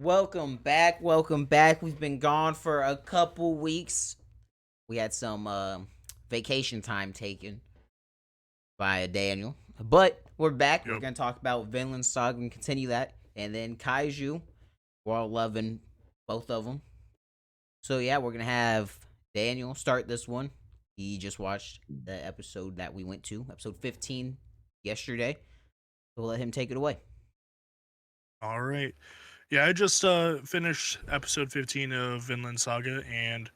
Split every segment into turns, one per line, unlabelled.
Welcome back. Welcome back. We've been gone for a couple weeks. We had some vacation time taken by Daniel, but we're back. We're
Yep.
gonna talk about Vinland Saga and continue that, and then Kaiju. We're all loving both of them. So yeah, we're gonna have Daniel start this one. He just watched the episode that we went to, episode 15, yesterday. So we'll let him take it away.
All right. Yeah, I just finished episode 15 of Vinland Saga, and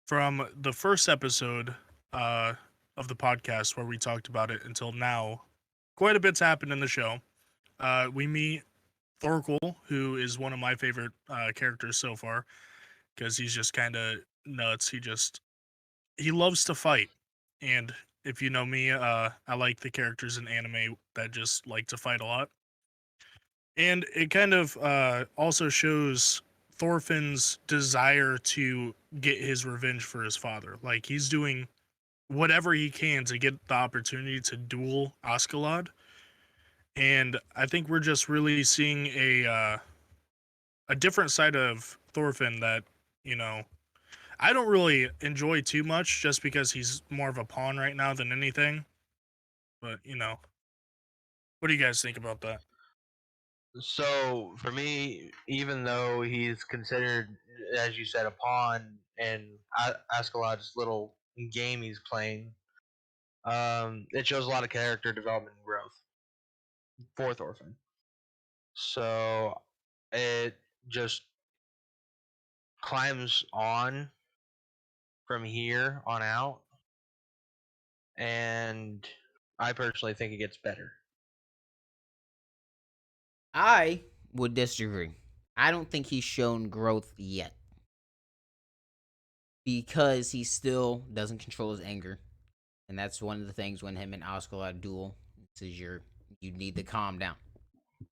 from the first episode uh, of the podcast where we talked about it until now, quite a bit's happened in the show. We meet Thorkel, who is one of my favorite characters so far, because he's just kind of nuts. He loves to fight, and if you know me, I like the characters in anime that just like to fight a lot. And it kind of also shows Thorfinn's desire to get his revenge for his father. Like he's doing whatever he can to get the opportunity to duel Askeladd. And I think we're just really seeing a different side of Thorfinn that, you know, I don't really enjoy too much just because he's more of a pawn right now than anything. But, what do you guys think about that?
So for me, even though he's considered, as you said, a pawn in Askeladd's little game he's playing, it shows a lot of character development and growth for Thorfinn. So it just climbs on from here on out, and I personally think it gets better.
I would disagree. I don't think he's shown growth yet because he still doesn't control his anger, and that's one of the things when him and Oscar duel. Is you need to calm down,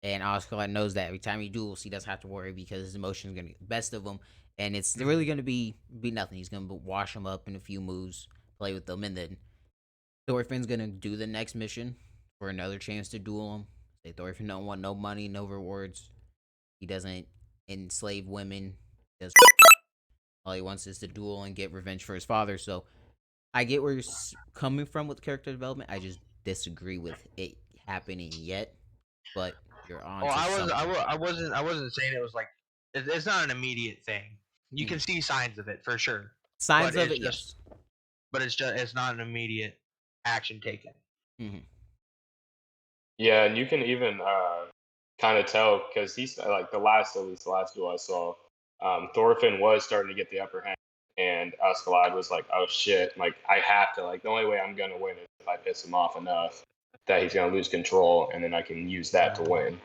and Oscar knows that every time he duels, he doesn't have to worry because his emotions are gonna get the best of him, and it's really gonna be nothing. He's gonna wash him up in a few moves, play with them, and then Thorfinn's gonna do the next mission for another chance to duel him. Say Thorfinn don't want no money, no rewards. He doesn't enslave women. He does all he wants is to duel and get revenge for his father. So I get where you're coming from with character development. I just disagree with it happening yet. But you're on
Oh,
to
I was
something.
I wasn't saying it was like it's not an immediate thing. You can see signs of it for sure,
Signs
but
of
it's
it,
just
yes.
it's not an immediate action taken.
Mm-hmm.
Yeah, and you can even kind of tell because he's like at least the last duel I saw, Thorfinn was starting to get the upper hand, and Askeladd was like, "Oh shit! Like I have to. Like the only way I'm gonna win is if I piss him off enough that he's gonna lose control, and then I can use that to win."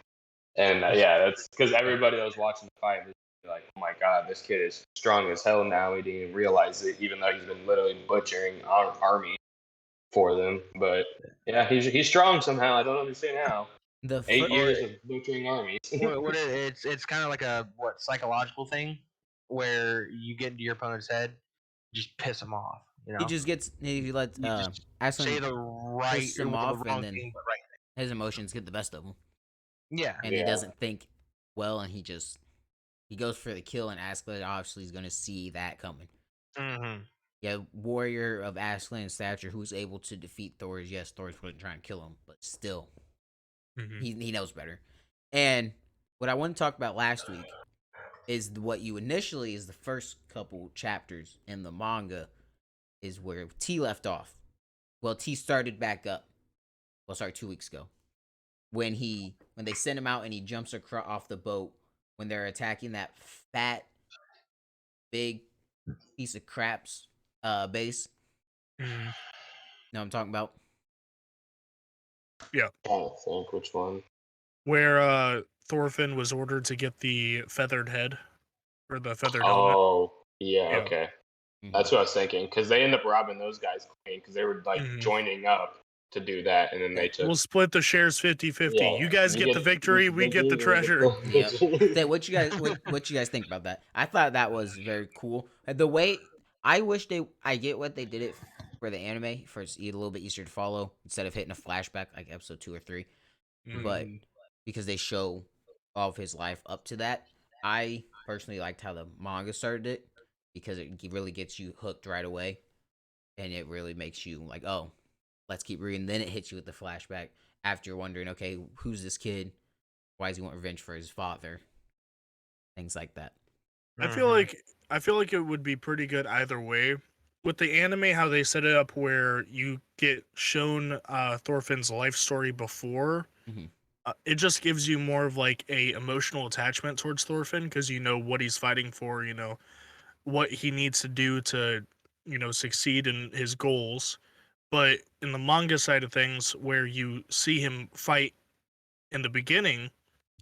And yeah, that's because everybody that was watching the fight was like, "Oh my god, this kid is strong as hell now." He didn't even realize it, even though he's been literally butchering our army for them. But yeah, he's strong somehow. I don't understand how.
The
8 years of butchering armies.
It's kind of like a psychological thing where you get into your opponent's head, just piss them off.
he just gets he lets
You just say
Aslan
the right
piss
or
him
the
off, and
wrong
then
thing, but right.
his emotions get the best of him,
Yeah,
and he
Yeah.
doesn't think well, and he goes for the kill, and Askeladd obviously is going to see that coming.
mm-hmm.
Yeah, warrior of Aslan stature who's able to defeat Thor's. Yes, Thor's wasn't trying to kill him, but still,
Mm-hmm.
he knows better. And what I want to talk about last week is what you initially is the first couple chapters in the manga is where T left off. Well, T started back up. Well, sorry, 2 weeks ago when they send him out and he jumps across off the boat when they're attacking that fat big piece of craps base.
Mm-hmm.
Know what I'm talking about?
Yeah,
I don't think which one.
where Thorfinn was ordered to get the feathered head or the feathered helmet.
Oh, yeah,
Yeah.
okay.
Mhm.
That's what I was thinking because they end up robbing those guys clean because they were like
Mhm.
joining up to do that, and then they took.
We'll split the shares 50-50.
Yeah,
You guys get the victory, we get the treasure.
Yep. What you guys think about that? I thought that was very cool. The way I get what they did it for the anime for it's a little bit easier to follow instead of hitting a flashback like episode 2 or 3,
Mhm.
but because they show all of his life up to that. I personally liked how the manga started it because it really gets you hooked right away, and it really makes you like, oh, let's keep reading. Then it hits you with the flashback after you're wondering, okay, who's this kid? Why does he want revenge for his father? Things like that.
I feel
Mhm.
like I feel like it would be pretty good either way. With the anime, how they set it up, where you get shown Thorfinn's life story before,
Hmm.
it just gives you more of like a emotional attachment towards Thorfinn because you know what he's fighting for. You know what he needs to do to succeed in his goals. But in the manga side of things, where you see him fight in the beginning,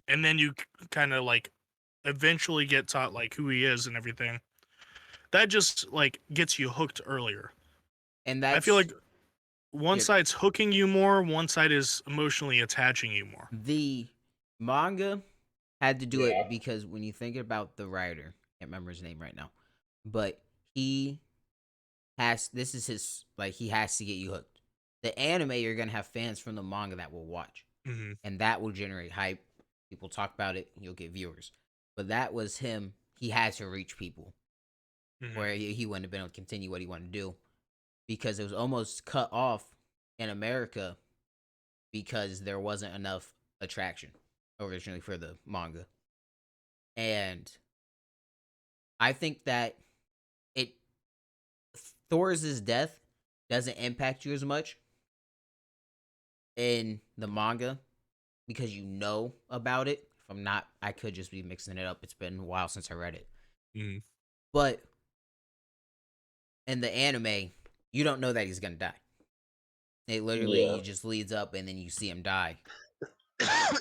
and then you kind of like eventually get taught like who he is and everything, that just like gets you hooked earlier.
And
I feel
that's
like one
yeah,
side's hooking you more, one side is emotionally attaching you more.
the manga had to do
Yeah.
it because when you think about the writer, can't remember his name right now, but he has this is his like he has to get you hooked. The anime, you're gonna have fans from the manga that will watch,
Mm-hmm.
and that will generate hype. People talk about it, you'll get viewers. But that was him. He had to reach people
Mm-hmm.
where he wouldn't have been able to continue what he wanted to do because it was almost cut off in America because there wasn't enough attraction originally for the manga. And I think that it Thor's death doesn't impact you as much in the manga because you know about it. If I'm not, I could just be mixing it up. It's been a while since I read it.
Mm-hmm.
But in the anime, you don't know that he's gonna die. It
Yeah.
literally just leads up and then you see him die.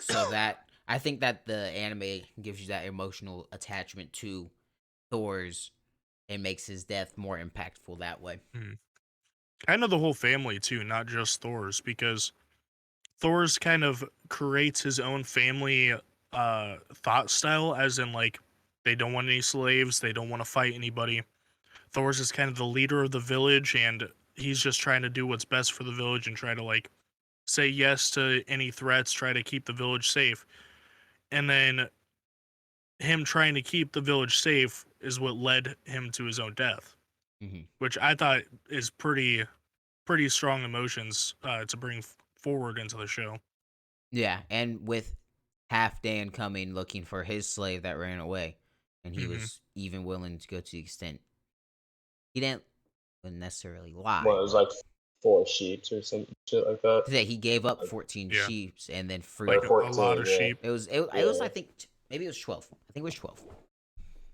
So that I think that the anime gives you that emotional attachment to Thor's and makes his death more impactful that way.
Kind of the whole family too, not just Thor's, because Thor's kind of creates his own family thought style, as in like they don't want any slaves, they don't want to fight anybody. Thor's is kind of the leader of the village, and he's just trying to do what's best for the village and try to like say yes to any threats, try to keep the village safe. And then him trying to keep the village safe is what led him to his own death,
Hmm.
which I thought is pretty strong emotions to bring forward into the show.
Yeah, and with Half Dan coming looking for his slave that ran away, and he
Hmm.
was even willing to go to the extent he didn't necessarily lie,
Well, it was
but
like 4 sheets or some shit like that.
today he gave up
Like,
14
Yeah,
sheep and then
like
freed.
or
a lot
14,
of
yeah.
sheep.
It was I
Yeah.
think maybe it was 12. I think it was 12.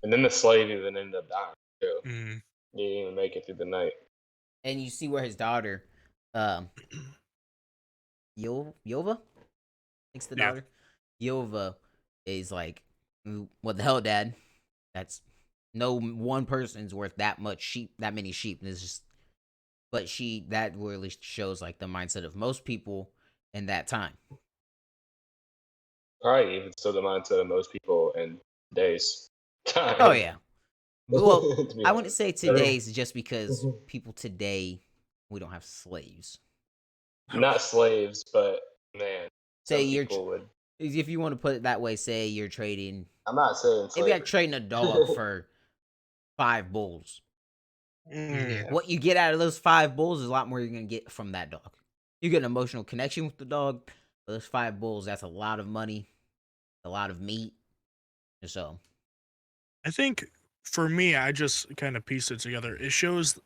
And then the slave even ended up dying too.
Mm,
He didn't even make it through the night.
And you see where his daughter, um, Yova, thinks the
yeah,
daughter, Yova, is like, what the hell, Dad? That's no one person's worth that much sheep, that many sheep. And it's just, but that really shows like the mindset of most people in that time.
Probably even still the mindset of most people in today's time.
Oh yeah. Well,
To be
I wouldn't
honest.
say today's just because people today we don't have slaves.
Not slaves, but man,
Say
some
you're
people would.
if you want to put it that way, say you're trading
I'm not saying
maybe I'm
slavery.
trading a dog for 5 bulls.
Mhm.
Yeah.
What you get out of those 5 bulls is a lot more you're gonna get from that dog. You get an emotional connection with the dog. But those 5 bulls, that's a lot of money, a lot of meat. So
I think for me, I just kind of pieced it together. It shows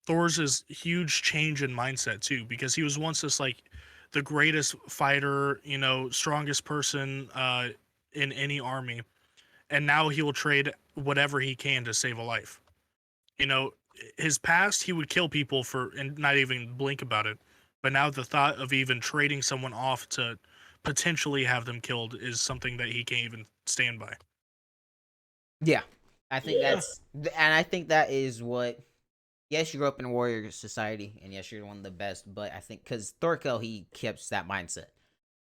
Thor's huge change in mindset too, because he was once this like the greatest fighter, strongest person in any army, and now he will trade whatever he can to save a life. You know, his past he would kill people for and not even blink about it, but now the thought of even trading someone off to potentially have them killed is something that he can't even stand by.
yeah, I think
Yeah.
and I think that is what. Yes, you grew up in a warrior society, and yes, you're one of the best. But I think because Thorkel, he keeps that mindset.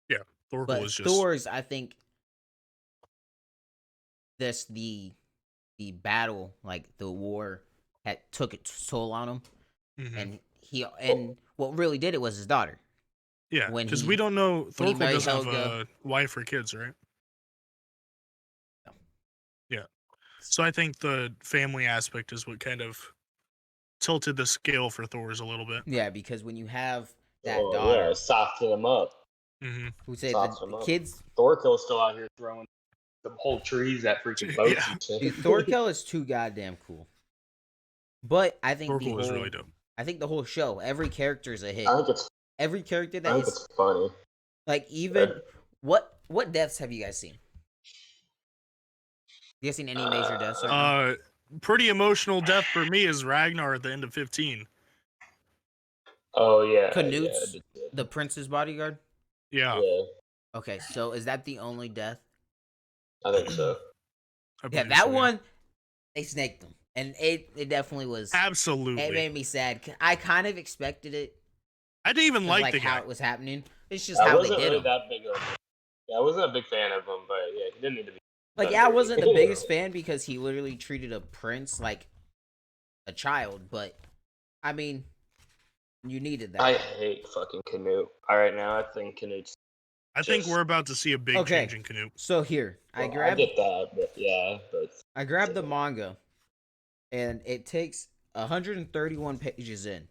Yeah, Thorkel
But
was just
Thor's, I think, this the battle, like the war, had took its toll on him,
mhm.
and what really did it was his daughter.
Yeah,
When
because we
he
don't know
when he
Thorkel
married
doesn't have
Helga,
a wife or kids, right? So I think the family aspect is what kind of tilted the scale for Thor's a little bit.
Yeah, because when you have that
Oh
daughter,
yeah, soften them up.
Mm-hmm.
who say
Soften
the
them up.
kids,
Thorkill's still out here throwing the whole trees at freaking boats
Yeah.
and shit.
dude, Thorkel is too goddamn cool. But I think
Thorkel is really dope.
I think the whole show, every character is a hit.
I think it's
Every character
I
that
think
is
it's funny.
like even what deaths have you guys seen? You guys seen any major deaths right now?
Pretty emotional death for me is Ragnar at the end of 15.
Oh yeah,
Canute's
yeah,
the prince's bodyguard.
Yeah,
yeah.
Okay, so is that the only death?
I think so.
I
Yeah,
believe
that
so, yeah.
one they snaked them, and it definitely was. It
Absolutely.
made me sad. I kind of expected it,
I didn't even like the
how
guy.
it was happening. It's just
I
how they
wasn't
did
really
him.
that big of. Yeah, I wasn't a big fan of him, but yeah, he didn't need to be.
Like, yeah, I wasn't the biggest fan because he literally treated a prince like a child, but I mean, you needed that.
I hate fucking Canute. All right, now I think Canute's.
I think
just-
we're about to see a big
Okay.
change in Canute.
So here,
I get that, but yeah, but
I grabbed the manga, and it takes 131 pages in.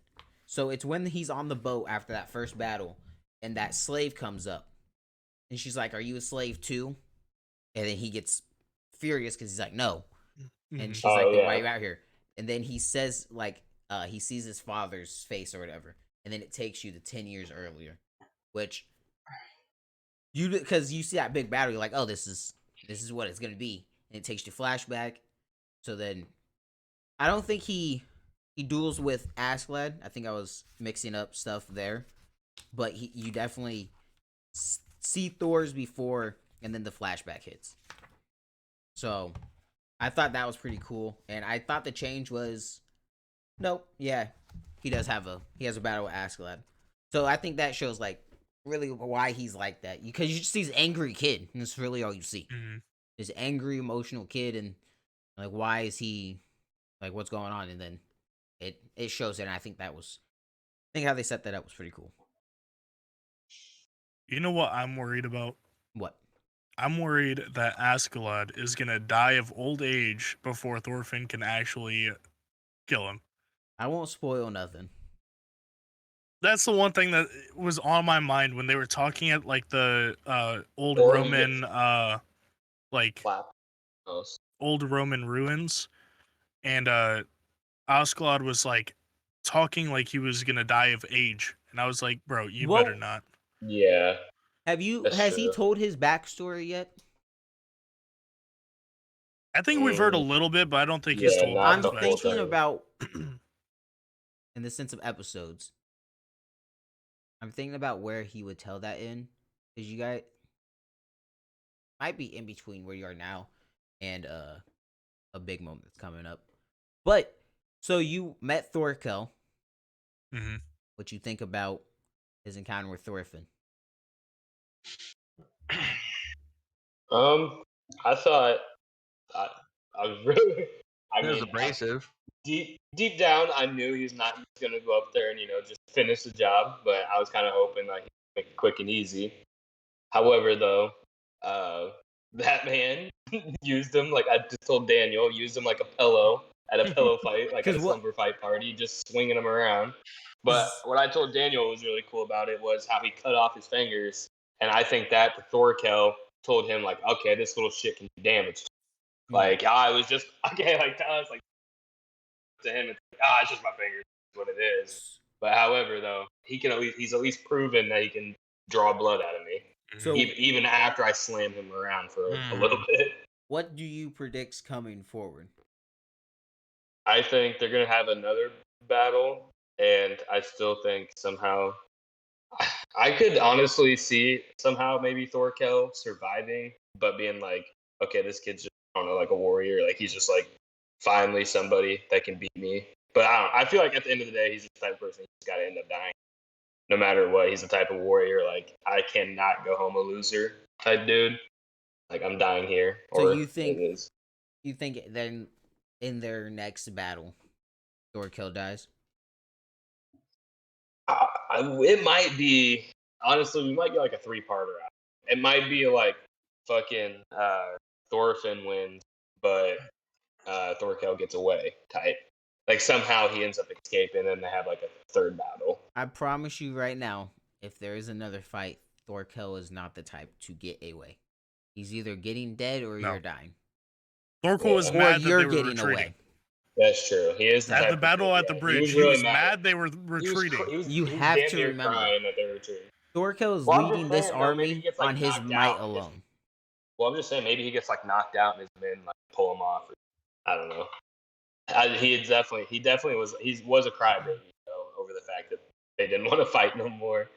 So it's when he's on the boat after that first battle, and that slave comes up, and she's like, "Are you a slave too?" And then he gets furious because he's like, "No," and she's like, "Then why are you out here?" And then he says like, he sees his father's face or whatever, and then it takes you to 10 years earlier, which because you see that big battle, you're like, "Oh, this is what it's gonna be," and it takes you flashback. So then I don't think he duels with Askeladd. I think I was mixing up stuff there, but you definitely see Thor's before, and then the flashback hits. So I thought that was pretty cool, and I thought the change was, nope, yeah, he has a battle with Askeladd. So I think that shows like really why he's like that, because you just see this angry kid, and that's really all you see.
Mm-hmm.
This angry, emotional kid, and like why is he like what's going on, and then it shows it, and I think how they set that up was pretty cool.
You know what I'm worried about?
What?
I'm worried that Askeladd is going to die of old age before Thorfinn can actually kill him.
I won't spoil nothing.
That's the one thing that was on my mind when they were talking at like the old
Or
Roman like
flap. House.
old Roman ruins, and Askeladd was like talking like he was gonna die of age, and I was like, bro, you
Well,
better not.
Yeah,
Has
That's
he
true.
told his backstory yet?
I think we've heard a little bit, but I don't think he's
Yeah,
told.
not
I'm
the whole
thinking
thing.
about in the sense of episodes. I'm thinking about where he would tell that in, because you guys might be in between where you are now and a big moment that's coming up. But so you met Thorkel.
Mm-hmm.
What you think about his encounter with Thorfinn?
I thought I really. I
It was
mean,
abrasive.
deep down, I knew he was not gonna go up there and just finish the job, but I was kind of hoping like he'd make it quick and easy. However, though, that man used him like I just told Daniel, used him like a pillow at a pillow fight, like at a
'Cause what-
slumber fight party, just swinging him around. But what I told Daniel was really cool about it was how he cut off his fingers, and I think that the Thorkel told him like, okay, this little shit can be damaged. Like I was just okay, like to us, like to him, it's like, it's just my fingers, that's what it is. But however, though, he's at least proven that he can draw blood out of me.
So
Even after I slam him around for a little bit.
what do you predict's coming forward?
I think they're gonna have another battle, and I still think somehow I could honestly see somehow maybe Thorkel surviving, but being like, okay, this kid's just I don't know, like a warrior, like he's just like finally somebody that can beat me. But I don't. I feel like at the end of the day, he's the type of person who's got to end up dying, no matter what. He's the type of warrior like I cannot go home a loser type dude. Like I'm dying here.
So
Or
you think
it is.
then in their next battle, Thorkel dies?
It might be honestly, we might get like a 3-parter out. It might be like fucking Thorfinn wins, but Thorkel gets away type. Like somehow he ends up escaping, and they have like a third battle.
I promise you right now, if there is another fight, Thorkel is not the type to get away. He's either getting dead or
No.
you're dying.
Thorkel was
Or
mad that
you're
they were
getting
retreating.
away.
That's true. He is the
At
type
the
of
battle
dude,
at the
yeah.
bridge,
He was really
mad they were retreating.
You
he was
have
damn
to
near
remember.
crying that they were retreating.
Thorkel is
Well, I'm just
leading this
saying, though, maybe he
army
gets, like,
on his
knocked
might
out and just-
alone.
Well, I'm just saying maybe he gets like knocked out and his men like pull him off. I don't know. He definitely was a crybaby over the fact that they didn't want to fight no more,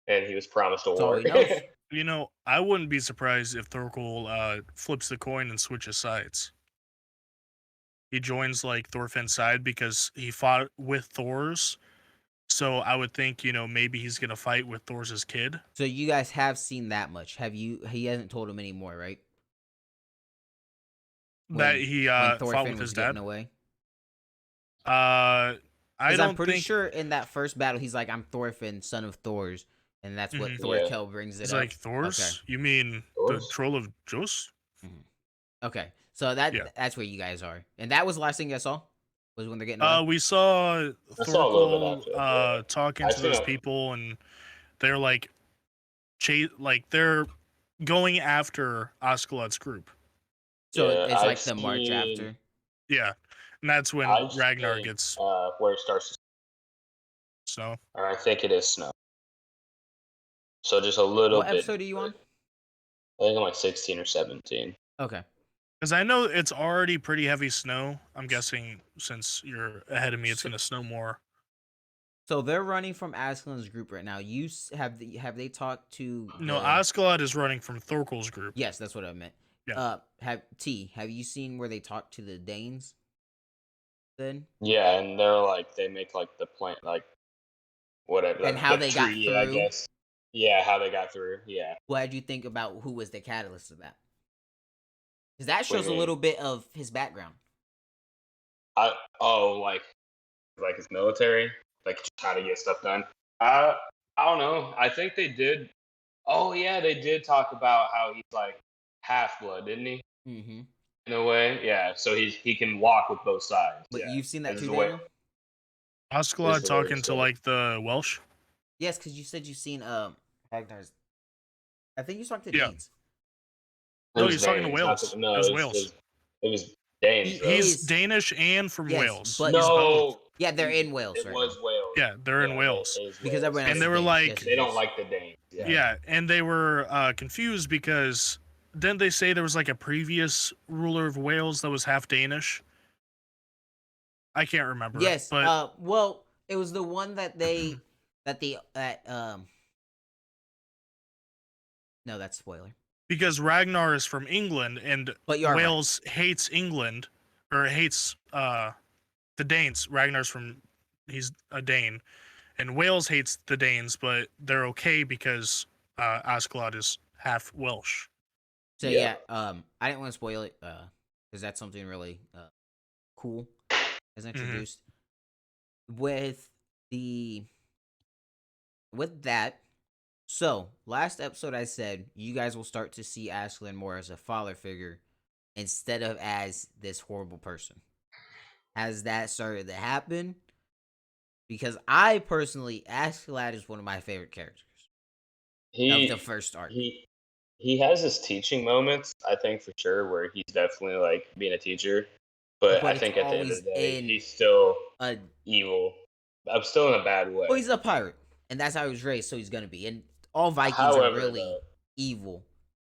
and he was promised a
That's all
war.
he knows.
You know, I wouldn't be surprised if Thorkel flips the coin and switches sides. He joins like Thorfinn's side because he fought with Thor's. So I would think, maybe he's gonna fight with Thor's kid.
So you guys have seen that much. Have you? He hasn't told him anymore, right?
That he
when
fought
Thorfinn
with
was
his
getting
dad.
away.
I
Because
don't
I'm pretty
think
sure in that first battle, he's like, "I'm Thorfinn, son of Thor's," and that's what
Mhm.
Thorkel brings it
it's
up.
like Thor's.
Okay.
You mean
Thor's?
the troll of Jos?
Okay, so that's where you guys are, and that was the last thing I saw. Was when they're getting away.
We saw
I saw a little bit
Thorkel
after that, yeah.
talking
I
to those
seen it.
people, and they're like, they're going after Askeladd's group.
So
Yeah,
it's like
I've
the march
seen-
after.
Yeah, and that's when
I've
Ragnar
seen,
gets
where it starts to
snow.
or I think it is snow. So just a little
What
bit.
episode are you on?
I think I'm like 16 or 17.
Okay.
Because I know it's already pretty heavy snow. I'm guessing since you're ahead of me, it's
So-
gonna snow more.
So they're running from Askelad's group right now. Have they talked to?
No,
the-
Askeladd is running from Thorkel's group.
Yes, that's what I meant.
Yeah.
Have you seen where they talk to the Danes? Then
Yeah, and they make like the plant, like whatever.
And how they got
treaty, I
through?
guess. Yeah, how they got through. Yeah.
what did you think about who was the catalyst of that? Because that
What do you
shows a
mean?
little bit of his background.
Like his military, like just how to get stuff done. I don't know. I think they did. Oh yeah, they did talk about how he's like half blood, didn't he?
Mm-hmm.
In a way, yeah. So he can walk with both sides.
But
yeah.
you've seen that
This
too,
is the way-
Daniel?
Askeladd
This is what he
talking to
said.
like the Welsh.
Yes, because you said you've seen Ragnar's. I think you talked to
Yeah.
Danes.
No,
It was
he's talking to
Danes, not
Wales.
no,
It was
it
Wales.
It was Danes.
He
though.
He's
is-
Danish and from
Yes,
Wales.
but-
He's both.
no,
Yeah, they're in Wales
it
right
was
now.
Wales.
Yeah, they're in
Yeah,
Wales.
it is
Because
Wales.
everyone else
And
is
they were
Danes.
like-
Yes,
They don't
yes.
like the Danes.
Yeah, and they were confused because didn't they say there was like a previous ruler of Wales that was half Danish? I can't remember.
Yes.
but
Well, it was the one that they No, that's spoiler.
because Ragnar is from England and
But you are right.
Wales hates England or hates the Danes. He's a Dane, and Wales hates the Danes, but they're okay because Askeladd is half Welsh.
So
Yeah.
I didn't want to spoil it because that's something really cool as introduced. With that, so last episode I said you guys will start to see Ashlyn more as a father figure instead of as this horrible person. Has that started to happen? Because I personally, Askeladd is one of my favorite characters of the first arc.
He has his teaching moments, I think for sure, where he's definitely like being a teacher. But I
it's
think at the end
always
of the day,
in
he's still
a
evil. I'm still in a bad way.
Well, he's a pirate, and that's how he was raised, so he's gonna be. And all Vikings
However,
are really
though,
evil.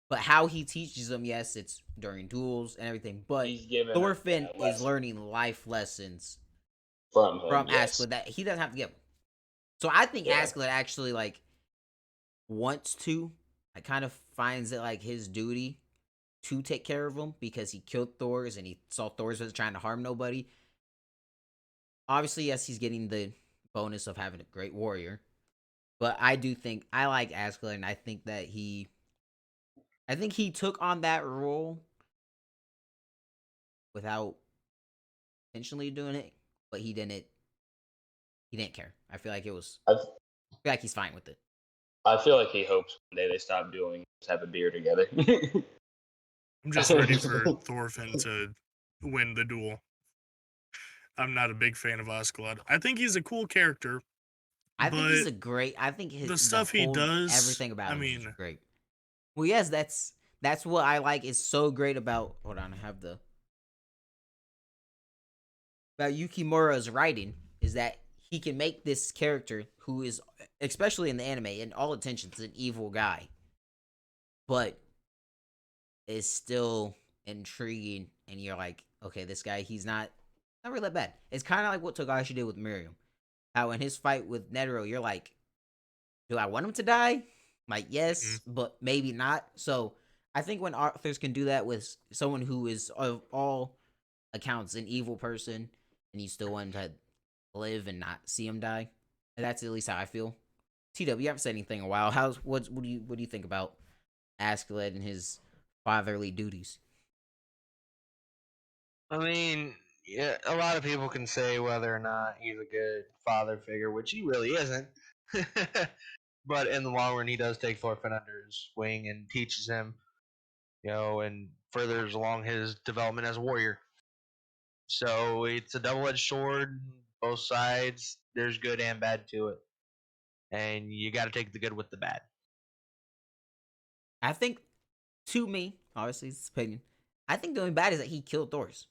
But how he teaches them, yes, it's during duels and everything. But
he's given
Thorfinn
a
is
lesson
learning life lessons
from him.
from
yes.
Askeladd that he doesn't have to give. So I think
Yeah.
Askeladd actually wants to. I kind of finds it like his duty to take care of him because he killed Thor's and he saw Thor's wasn't trying to harm nobody. Obviously, yes, he's getting the bonus of having a great warrior. But I do think I like Askeladd, and I think that he took on that role without intentionally doing it, but he didn't care. I feel like I feel like he's fine with it.
I feel like he hopes one day they stop dueling, just have a beer together.
I'm just ready for Thorfinn to win the duel. I'm not a big fan of Askeladd. I think he's a cool character,
I think he's
but
a great. I think
the
the
stuff he
whole
does,
everything about
I
him is
mean,
great. Well, yes, that's what I like is so great about. Hold on, I have the about Yukimura's writing is that he can make this character who is, especially in the anime, in all intentions, an evil guy, but is still intriguing, and you're like, okay, this guy, he's not really that bad. It's kind of like what Togashi did with Miriam. How in his fight with Netero, you're like, do I want him to die? Like, yes, but maybe not. So I think when authors can do that with someone who is of all accounts an evil person, and you still want to live and not see him die, that's at least how I feel. TW, you haven't said anything in a while. What do you think about Askeladd and his fatherly duties?
I mean, yeah, a lot of people can say whether or not he's a good father figure, which he really isn't. But in the long run, he does take Thorfinn under his wing and teaches him, and furthers along his development as a warrior. So it's a double-edged sword. Both sides, there's good and bad to it, and you got to take the good with the bad.
I think, to me, obviously, it's opinion. I think the only bad is that he killed Thors.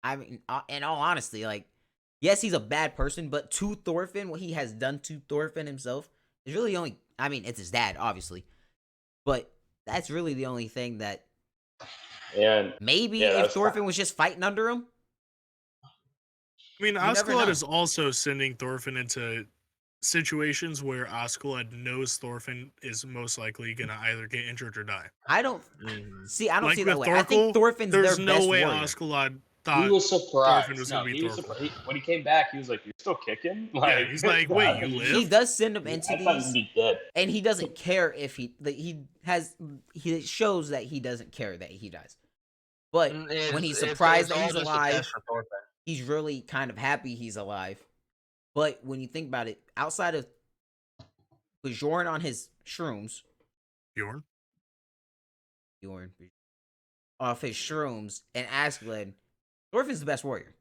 I mean, in all honesty, like, yes, he's a bad person, but to Thorfinn, what he has done to Thorfinn himself is really only. I mean, it's his dad, obviously, but that's really the only thing that
And
maybe
yeah,
if
that's
Thorfinn was just fighting under him,
I mean,
you never
Askeladd
know.
is also sending Thorfinn into situations where Askeladd knows Thorfinn is most likely gonna either get injured or die.
I don't
Mhm.
see. I don't
Like
see it that
with
way. I think
Thorkel,
Thorfinn's their
there's no
best
way
warrior.
Askeladd
he
thought
was
Thorfinn was
surprised.
gonna
No,
be
he was
Thorkel.
surprised. When he came back, he was like, "You're still kicking?"
Yeah,
Like,
he's like, wait,
wow,
you
He
live?
does send him into
I thought he'd
these,
be dead.
and he doesn't care if he shows that he doesn't care that he dies. But when he's surprised
It's
that
all
he's
just a test
alive,
for Thorfinn.
he's really kind of happy he's alive. But when you think about it, outside of Bjorn on his shrooms,
Bjorn?
Bjorn off his shrooms, and Askeladd, Thorfinn's the best warrior.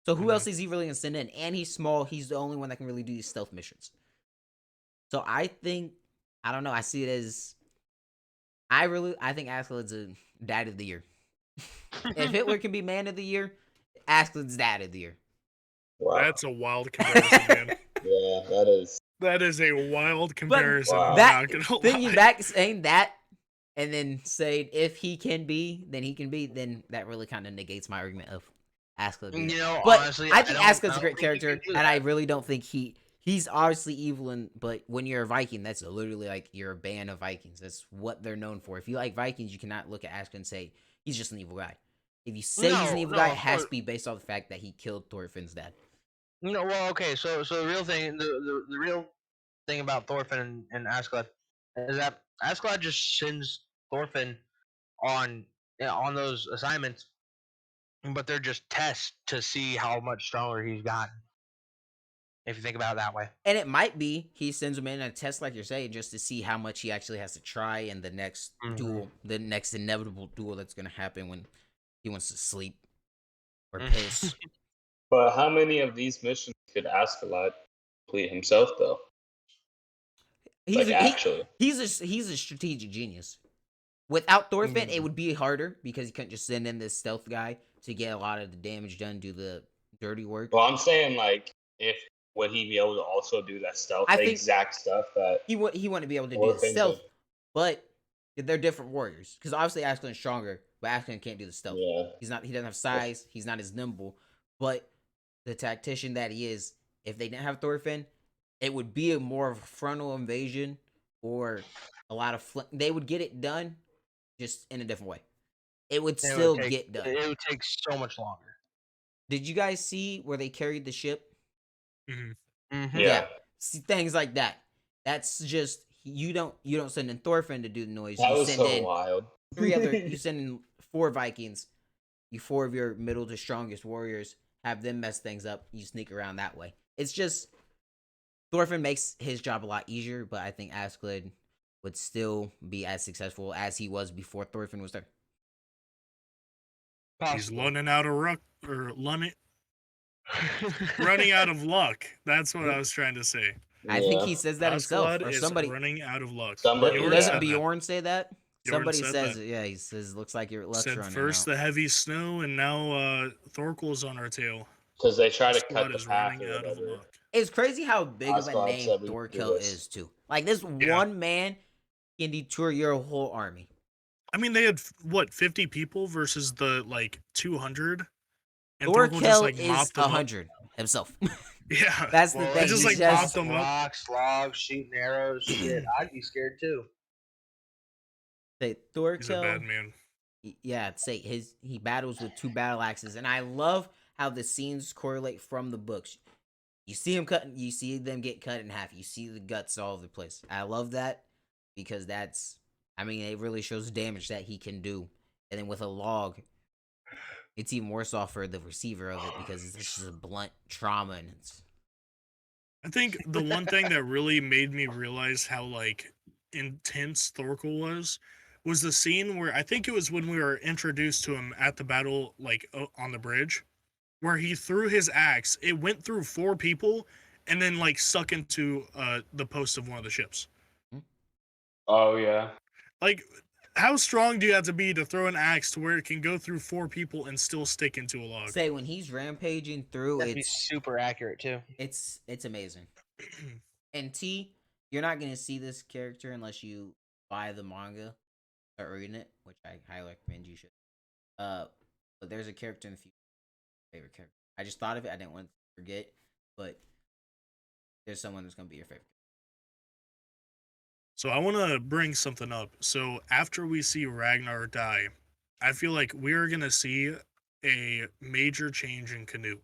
So who else is he really gonna send in? And he's small. He's the only one that can really do these stealth missions. So I think I don't know. I see it as I think Askeladd's a dad of the year. If Hitler can be man of the year, Askeladd's dad of the year.
Wow.
That's a wild comparison, man.
Yeah, that is.
That is a wild comparison.
Wow.
I'm
That
not gonna
thinking
lie.
back, saying that, and then saying if he can be, then he can be. Then that really kind of negates my argument of Askeladd being. But
Honestly,
I
I
think
don't.
Askeladd's
I
a
don't
great
think you can
character,
do
and
that.
I really don't think he's obviously evil. But when you're a Viking, that's literally like you're a band of Vikings. That's what they're known for. If you like Vikings, you cannot look at Askeladd and say he's just an evil guy. If you say he's an
No,
evil
no,
guy, it
of
has
course.
to be based off the fact that he killed Thorfinn's dad.
No, well, okay. So the real thing, the real thing about Thorfinn and Askeladd is that Askeladd just sends Thorfinn on on those assignments, but they're just tests to see how much stronger he's gotten. If you think about it that way.
And it might be he sends him in a test, like you're saying, just to see how much he actually has to try in the next duel, the next inevitable duel that's going to happen when he wants to sleep or piss.
But how many of these missions could Askeladd complete himself, though?
He's
Actually.
he's a strategic genius. Without Thorfinn, it would be harder because he couldn't just send in this stealth guy to get a lot of the damage done, do the dirty work.
Well, I'm saying, like, if would he be able to also do that stealth,
I
the
think
exact stuff that
he wouldn't be able to do the
Thorfinn's
stealth, but they're different warriors. Because obviously Askeladd's stronger, but Askeladd can't do the stealth.
Yeah.
He doesn't have size. He's not as nimble. But the tactician that he is, if they didn't have Thorfinn, it would be a more of a frontal invasion or a lot of they would get it done just in a different way. It would still get done.
It would take so much longer.
Did you guys see where they carried the ship?
Yeah.
See, things like that. That's just you don't send in Thorfinn to do the noise.
That
You
was
send
so
in
wild.
you send in 4 Vikings. You 4 of your middle to strongest warriors, have them mess things up. You sneak around that way. It's just Thorfinn makes his job a lot easier, but I think Askeladd would still be as successful as he was before Thorfinn was there.
He's
Possibly.
running out of running out of luck. That's what I was trying to say.
I think
Yeah.
he says that himself,
Askeladd
or
is
somebody.
running out of luck.
Somebody,
Bjorn
yeah.
Doesn't
said that.
Bjorn say that?
Bjorn
Somebody
said
says
that.
it. Yeah, he says looks like your luck's
Said
running
first
out.
the heavy snow, and now Thorkel's on our tail.
Because they try to cut
Askeladd
the
is
path
running
or
out of
whatever.
luck.
It's crazy how big of a
Askeladd
name
said we do
Thorkel
this.
is too. Like this one man can detour your whole army.
I mean, they had what 50 people versus the like 200, and Thorkel
Thorkel
just like
is
mopped them up.
100 himself.
Yeah,
That's the
Well,
thing.
he just
He's
like mopped
just
them up.
rocks, logs, shooting arrows, shit. I'd be scared too.
say
He's a
Thorkel.
bad man.
Yeah, say he battles with 2 battle axes, and I love how the scenes correlate from the books. You see him cutting, you see them get cut in half. You see the guts all over the place. I love that because I mean, it really shows damage that he can do. And then with a log, it's even worse off for the receiver of it because it's just a blunt trauma, and it's
I think the one thing that really made me realize how like intense Thorkel was the scene where I think it was when we were introduced to him at the battle, like on the bridge, where he threw his axe. It went through 4 people, and then like stuck into the post of one of the ships.
Oh yeah.
Like, how strong do you have to be to throw an axe to where it can go through 4 people and still stick into a log?
say when he's rampaging through,
That'd be super accurate too.
it's amazing. And T, you're not gonna see this character unless you buy the manga or reading it, which I highly recommend you should. But there's a character in the future, favorite character. I just thought of it. I didn't want to forget, but there's someone that's gonna be your favorite.
So I want to bring something up. So after we see Ragnar die, I feel like we're gonna see a major change in Canute,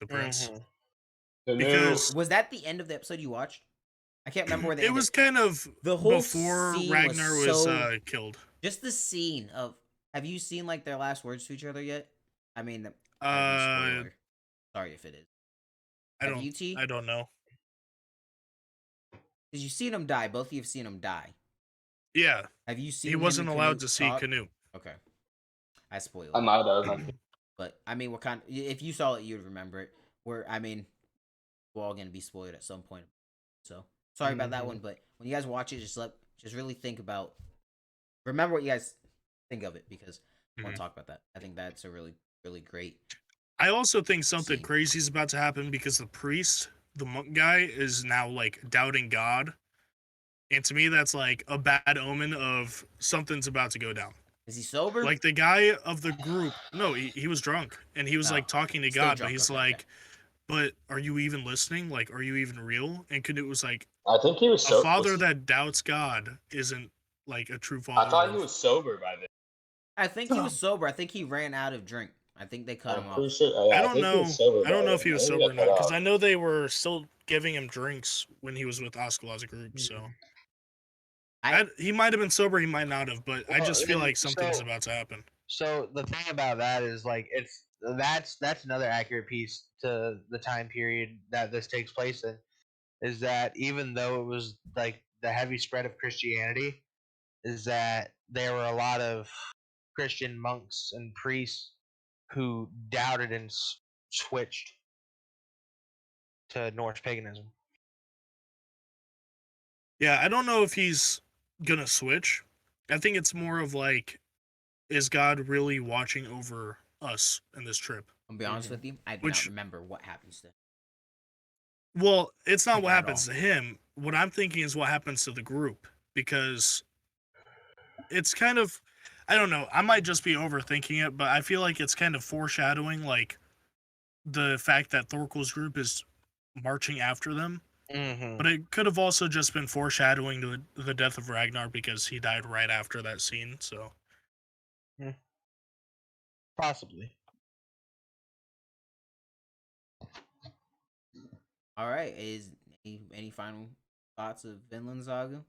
the prince,
Mhm.
because
Was that the end of the episode you watched? I can't remember where the
it
end
was
of,
kind of
the whole
before
scene
Ragnar
was
was
so
killed.
just the scene of. Have you seen like their last words to each other yet? I mean,
Uh,
sorry if it is.
I
Have
don't,
you, T?
I don't know.
Because you've seen him die. Both of you have seen him die.
Yeah,
Have you seen
he
him
wasn't
and
allowed
Canute
to see
talk?
Canute.
Okay, I spoiled
I
it.
might have.
But I mean, what kind? If you saw it, you'd remember it. Where I mean, we're all gonna be spoiled at some point. So sorry about that one. But when you guys watch it, just really think about. Remember what you guys think of it because I want to talk about that. I think that's a really really great.
I also think something
Scene.
crazy is about to happen because the priest, the monk guy, is now like doubting God. And to me, that's like a bad omen of something's about to go down.
Is he sober?
Like the guy of the group, no, he was drunk and he was
Oh,
like talking to
still
God,
drunk,
but he's
okay,
like,
okay.
but are you even listening? Like, are you even real? And Canute was like,
I think he was
a
so.
father that doubts God isn't like a true father.
I thought he was sober by then.
I think he was sober. I think he ran out of drink. I think they cut
I'm
him
pretty
off.
sure. Yeah,
I
I
don't
think he
know.
was sober
I don't
by
know if
then.
he was
I think
sober or
got cut
not because
off.
I know they were still giving him drinks when he was with Askeladd's group. So he might have been sober, he might not have, but I
Well,
just feel
and
like something's about to happen.
So the thing about that is like that's another accurate piece to the time period that this takes place in, is that even though it was like the heavy spread of Christianity, is that there were a lot of Christian monks and priests who doubted and switched to Norse paganism.
Yeah, I don't know if he's gonna switch. I think it's more of like, is God really watching over us in this trip?
I'll be honest with you. I do not remember what happens to him.
Well, it's not
Like,
what
at
happens
all.
to him. What I'm thinking is what happens to the group because it's kind of, I don't know. I might just be overthinking it, but I feel like it's kind of foreshadowing like the fact that Thorkel's group is marching after them. But it could have also just been foreshadowing to the death of Ragnar because he died right after that scene. So
Possibly.
All right. Is any final thoughts of Vinland Saga?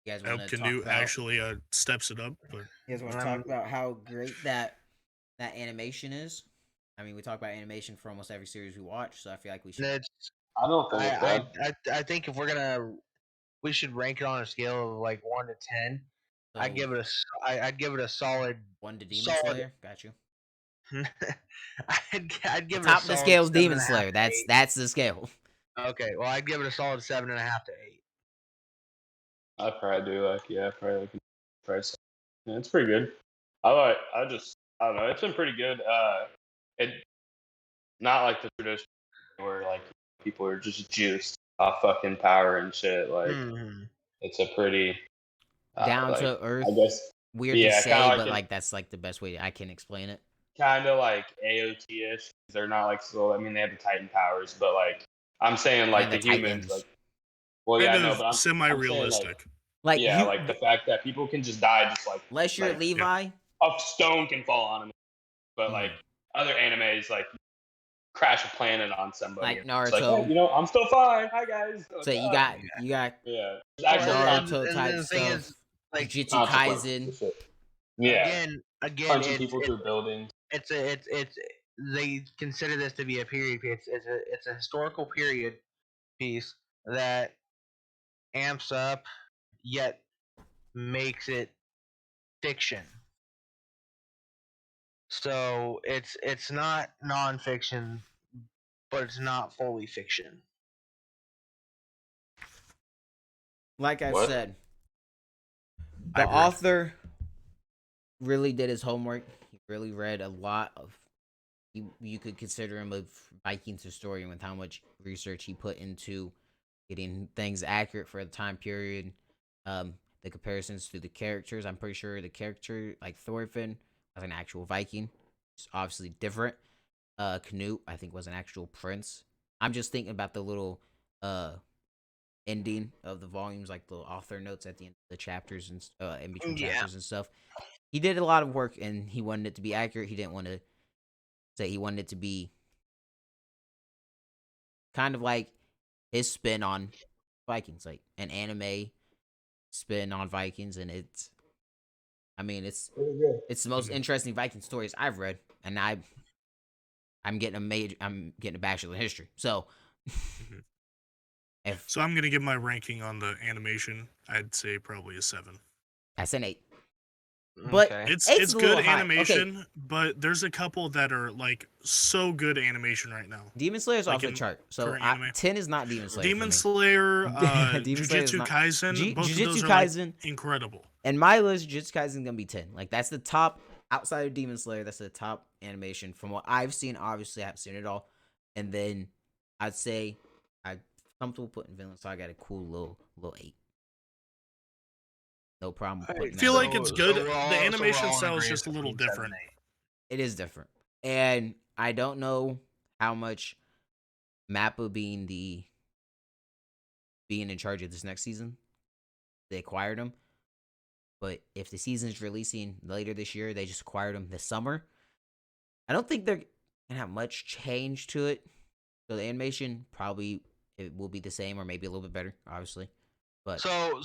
You guys
I
want
hope
to talk
Canute
about?
actually steps it up. But
You guys want to talk about how great that animation is? I mean, we talk about animation for almost every series we watch, so I feel like we should.
I don't think it's bad.
I think if we should rank it on a scale of like 1 to 10. I'd
So
give it I'd give it a solid.
1 to Demon
Solid.
Slayer. Got you.
I'd
The
give it a
top of the
solid
scale is Demon
7.5
Slayer.
to
That's
8.
that's the scale.
Okay, well, I'd give it a solid 7.5 to 8.
I probably do probably like a price. Yeah, it's pretty good. I don't know. It's been pretty good. It not like the traditional where like people are just juiced off fucking power and shit. Like
Mm-hmm.
it's a pretty
Down
like
to earth.
I guess
Weird to
yeah, kind
say,
of
but
like
like that's like the best way I can explain it.
kind of like AOT ish. They're not like so. I mean, they have the Titan powers, but like I'm saying, like
And the
the humans,
Titans.
like well, yeah,
Kind
I know,
of
but I'm saying like
semi-realistic.
Like
yeah,
you,
like the fact that people can just die, just
unless you're
like
Levi.
a stone can fall on them, but like
Mhm.
other animes, like crash a planet on somebody,
Like
and it's like, hey,
Naruto.
I'm still fine. Hi guys.
So
What's
you
up?
got you got
Yeah, there's
Well,
actual
Naruto
and
type
the thing is,
stuff.
like,
Jujutsu
consequences.
Kaisen.
And shit. Yeah,
again,
punching people through buildings.
it's they consider this to be a period piece. It's a historical period piece that amps up yet makes it fiction. So it's not nonfiction, but it's not fully fiction.
Like I
What?
said,
I
the
agree.
author really did his homework. He really read a lot of. You could consider him a Vikings historian with how much research he put into getting things accurate for the time period. The comparisons to the characters. I'm pretty sure the character like Thorfinn was an actual Viking. It's obviously different. Canute, I think, was an actual prince. I'm just thinking about the little ending of the volumes, like the author notes at the end of the chapters and in between
Yeah.
chapters and stuff. He did a lot of work, and he wanted it to be accurate. He didn't want to say he wanted it to be kind of like his spin on Vikings, like an anime spin on Vikings, and I mean, it's the most
Mhm.
interesting Viking stories I've read, and I'm getting a bachelor in history, so
Mhm.
if
So I'm gonna give my ranking on the animation. I'd say probably a 7.
that's an 8, but
Okay.
It's
eight's a
good
little high. Okay,
animation, but there's a couple that are like so good animation right now.
Demon Slayer's
Like
off the
in
chart, so
current anime.
10 is not Demon Slayer for
Demon
me.
Slayer,
Demon Slayer is
Jujutsu
not.
Kaisen, both of
Jujutsu
those are like
Kaisen
incredible.
and my list. Jujutsu Kaisen is gonna be 10. Like that's the top outside of Demon Slayer. That's the top animation from what I've seen. Obviously, I haven't seen it all, and then I'd say I'm comfortable putting Vinland Saga at a cool little 8. No problem
I
putting
feel
that
like
on.
it's good. The
So we're
animation
all in
style is
agreement
just a little
between 7 and
different.
8.
It is different, and I don't know how much Mappa being in charge of this next season. They acquired him, but if the season's releasing later this year, they just acquired him this summer. I don't think they're gonna have much change to it. So the animation probably it will be the same or maybe a little bit better, obviously. But
So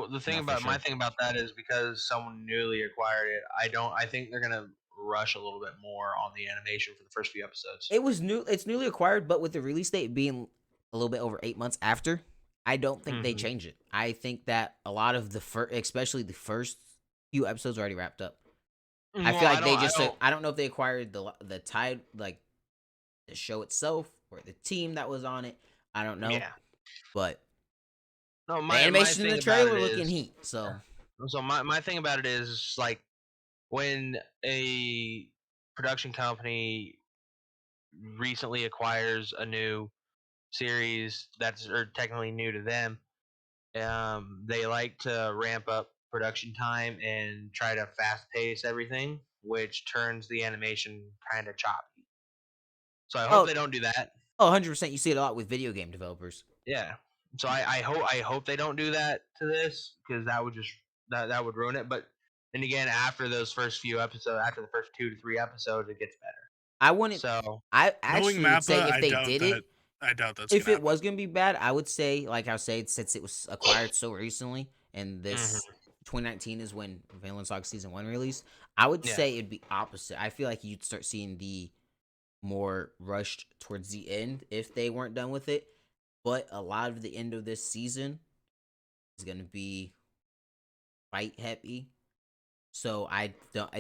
the thing
not for
about my
sure.
thing about that is because someone newly acquired it, I think they're gonna rush a little bit more on the animation for the first few episodes.
It was new. It's newly acquired, but with the release date being a little bit over 8 months after, I don't think they
Mhm.
change it. I think that a lot of the first, especially the first few episodes, are already wrapped up. I
Well,
feel like they
I
just.
don't.
I don't know if they acquired the tide like the show itself or the team that was on it. I don't know,
Yeah.
but
No,
the
my
animation in
thing
the
about
trailer
it
looking
is
heat. So
my thing about it is like when a production company recently acquires a new series that's or technically new to them, they like to ramp up production time and try to fast pace everything, which turns the animation kind of choppy. So I hope
oh
they don't do that.
100%. You see it a lot with video game developers.
Yeah. So I hope they don't do that to this because that would just that would ruin it. But then again, after those first few episodes, after the first 2 to 3 episodes, it gets better.
I wouldn't.
So
I
Knowing
actually would say
Mappa,
if they did it,
I doubt that's
if
gonna
it
happen.
was gonna be bad, I would say, like I said, since it was acquired so recently, and
mhm.
this 2019 is when Vinland Saga season 1 released, I would
Yeah.
say it'd be opposite. I feel like you'd start seeing the more rushed towards the end if they weren't done with it. But a lot of the end of this season is gonna be fight heavy. So I don't.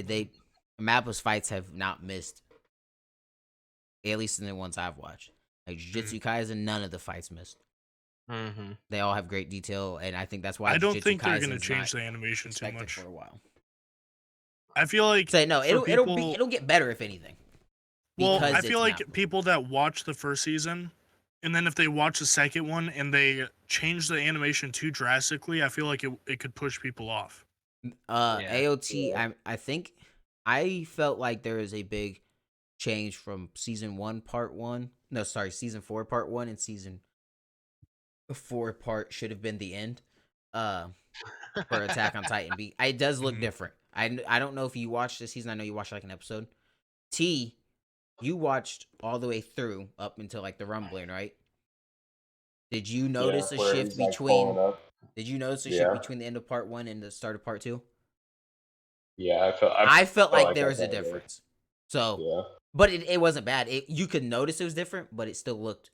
Mappa's fights have not missed, at least in the ones I've watched. Like Jujutsu Kaisen, none of the fights missed.
Mm-hmm.
They all have great detail, and I think that's why
I don't
Jujutsu
think they're gonna
Kaisen's
change
not
the animation too
expected
much.
for a while.
I feel like
Say no,
for people,
it'll get better if anything.
well,
Because
I
it's
feel like
Mappa.
people that watch the first season, and then if they watch the second one and they change the animation too drastically, I feel like it could push people off.
Yeah.
AOT.
Yeah.
I think I felt like there is a big change from season 1 part 1. No, sorry, season 4 part 1 and season 4 part should have been the end. For Attack on Titan. It does look
Mhm.
different. I don't know if you watched this season. I know you watched like an episode. T, you watched all the way through up until like the rumbling, right? Did you notice a
where
shift
he's like
between?
pulling up.
Did you notice a shift
Yeah,
between the end of part 1 and the start of part 2?
yeah.
I felt
felt
like
like
there
I
was a
saw it there.
difference. So,
Yeah,
but it wasn't bad. You could notice it was different, but it still looked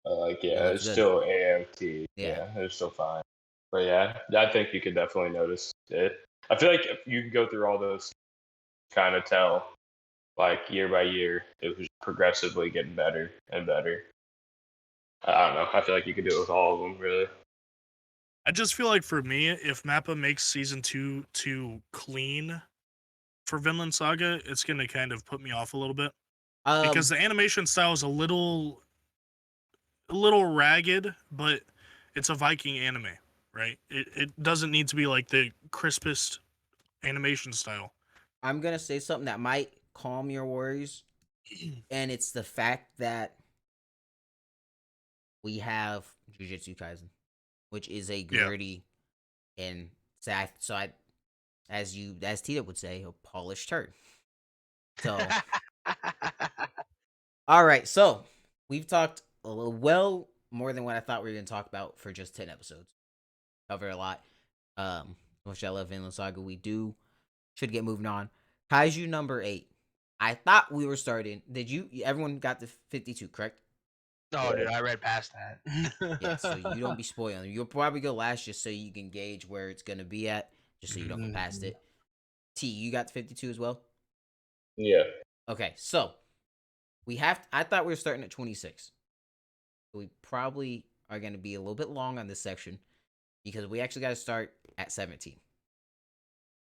it
yeah.
looked
It's
good.
still AMT.
Yeah.
Yeah, it's still fine. But yeah, I think you could definitely notice it. I feel like if you can go through all those, kind of tell, like year by year, it was progressively getting better and better. I don't know. I feel like you could do it with all of them, really.
I just feel like for me, if Mappa makes season 2 too clean for Vinland Saga, it's gonna kind of put me off a little bit because the animation style is a little ragged, but it's a Viking anime, right? It doesn't need to be like the crispest animation style.
I'm gonna say something that might calm your worries, and it's the fact that we have Jujutsu Kaisen, which is a
Yeah.
gritty and sad. So as Tita would say, a polished turd. So all right, so we've talked a little well more than what I thought we were gonna talk about for just 10 episodes. Cover a lot. Which I love Vinland Saga. We should get moving on. Kaiju number 8. I thought we were starting. Did you? Everyone got the 52, correct?
Oh, dude, I read past that.
Yeah. So you don't be spoiling. You'll probably go last just so you can gauge where it's gonna be at, just so you don't go past
Mhm.
it. T, you got the 52 as well.
Yeah.
Okay, so I thought we were starting at 26. So we probably are gonna be a little bit long on this section because we actually got to start at 17.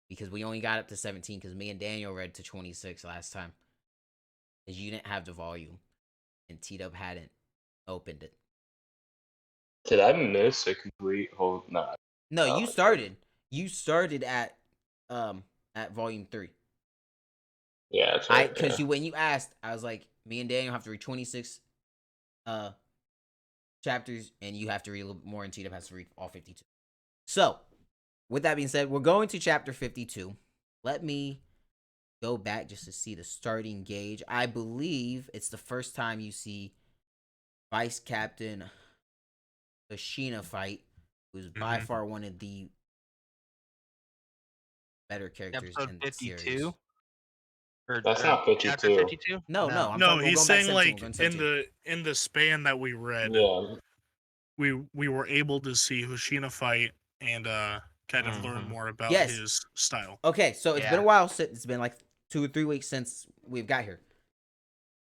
Because we only got up to 17 because me and Daniel read to 26 last time. Because you didn't have the volume and T-Dub hadn't opened it.
Did I miss a complete whole? Nah.
No,
Oh,
you started. You started at volume 3.
Yeah, that's right.
Because
Yeah.
when you asked, I was like, me and Daniel have to read 26 chapters, and you have to read a little bit more, and T-Dub has to read all 52. So, with that being said, we're going to chapter 52. Let me go back just to see the starting gauge. I believe it's the first time you see Vice Captain Ashina fight, who's by far one of the better characters
Episode
in the series.
52?
That's not 52.
Chapter 52?
No, I'm
No,
talking, we'll
he's
go back
saying
17.
like
We're going 17.
in the span that we read,
Yeah.
we were able to see Hoshina fight and kind of learn
Mhm.
more about
Yes.
his style.
Okay, so it's been
Yeah.
a while since it's been like 2 or 3 weeks since we've got here.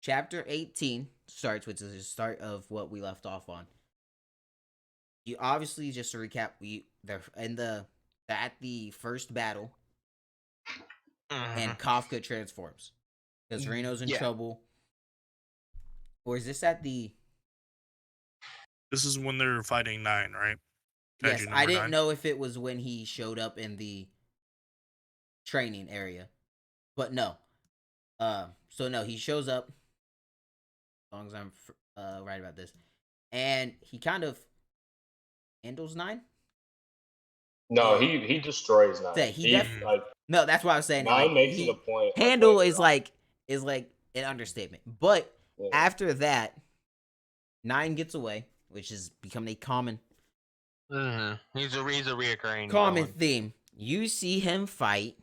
Chapter 18 starts, which is the start of what we left off on. You obviously, just to recap, they're at the first battle, and
Mhm.
Kafka transforms because Reno's in
Yeah.
trouble. Or is this at the?
This is when they're fighting 9, right?
Yes,
Kaiju
I
number
didn't
9.
know if it was when he showed up in the training area, but no. So no, he shows up. As long as I'm right about this, and he kind of handles 9.
No,
And
he destroys Nine.
say he def
like
no, that's what I was saying. Like
Nine makes it a
he
point. Like,
handle
later
is
on.
like an understatement. But
Yeah.
after that, 9 gets away, which has become a common
He's a reoccurring
common
villain.
theme. You see him fight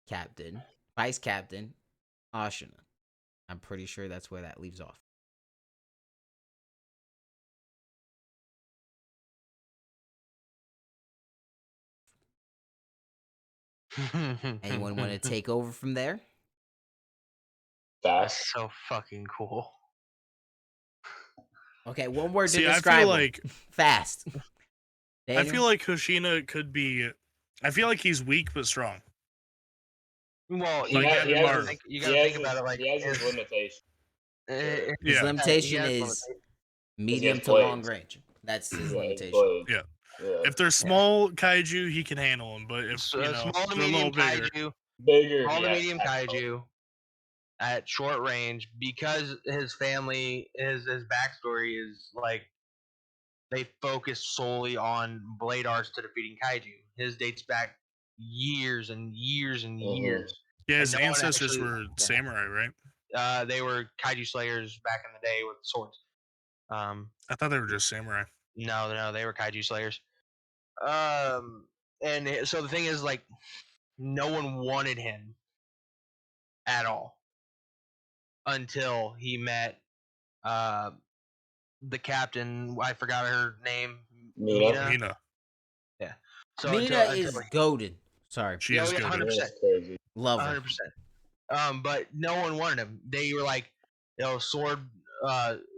Vice Captain Ashina. I'm pretty sure that's where that leaves off. Anyone want to take over from there?
That's
Fast.
so fucking cool.
Okay, one word to
See, I
describe
feel
him.
like
Fast.
I
Daniel?
feel like Hoshina could be. I feel like he's weak but strong.
Well,
Like Gavin Martin.
you gotta think about it. Like
he has his limitations.
his
Yeah.
limitation
he has
is
limitations.
medium
has
to long
blades.
range. That's his
Yeah, his
limitation.
blades.
Yeah.
Yeah.
If they're small kaiju, he can handle them. But if
So,
you know
small to
they're a
medium
little bigger,
kaiju,
Bigger.
small
he
to
has
medium
tactical.
kaiju at short range, because his family, his backstory is like they focus solely on blade arts to defeating kaiju. His dates back years and years and
Mhm.
years.
yeah,
And
his
no one
ancestors
actually-
were samurai, right?
They were kaiju slayers back in the day with swords.
I thought they were just samurai.
No, they were kaiju slayers. And so the thing is, like, no one wanted him at all until he met uh the captain. I forgot her name.
Mina.
Mina,
Yeah. So
Mina is goaded. Sorry.
she
Yeah,
is
yeah,
good.
100%.
That's crazy.
Love her.
100%. But no one wanted him. They were like,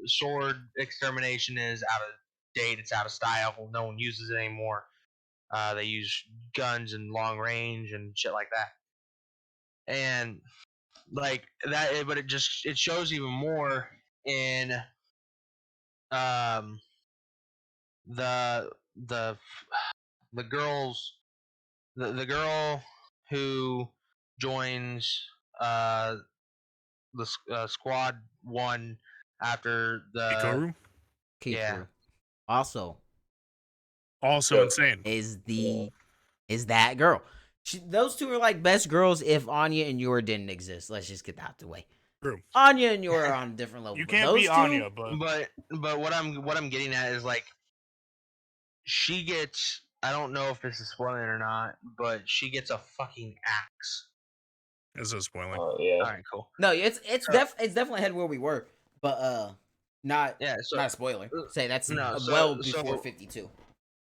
sword extermination is out of date. It's out of style. No one uses it anymore. They use guns and long range and shit like that. And like that, but it shows even more in um the the the girls the girl who joins the squad one after the
Hikaru,
Kikru.
yeah.
Also
also
So-
insane.
is that girl. Those two are like best girls if Anya and Yor didn't exist. Let's just get that out the way.
True.
Anya and Yor are on a different level.
You
but
can't
those
beat
two,
Anya, but
But what I'm getting at is like she gets, I don't know if this is spoiling or not, but she gets a fucking axe.
this is spoiling.
Yeah.
All right, cool.
No, it's
So-
it's definitely ahead where we were, but not
Yeah, so
not a spoiler. Say that's
no, so-
well
so-
before 52.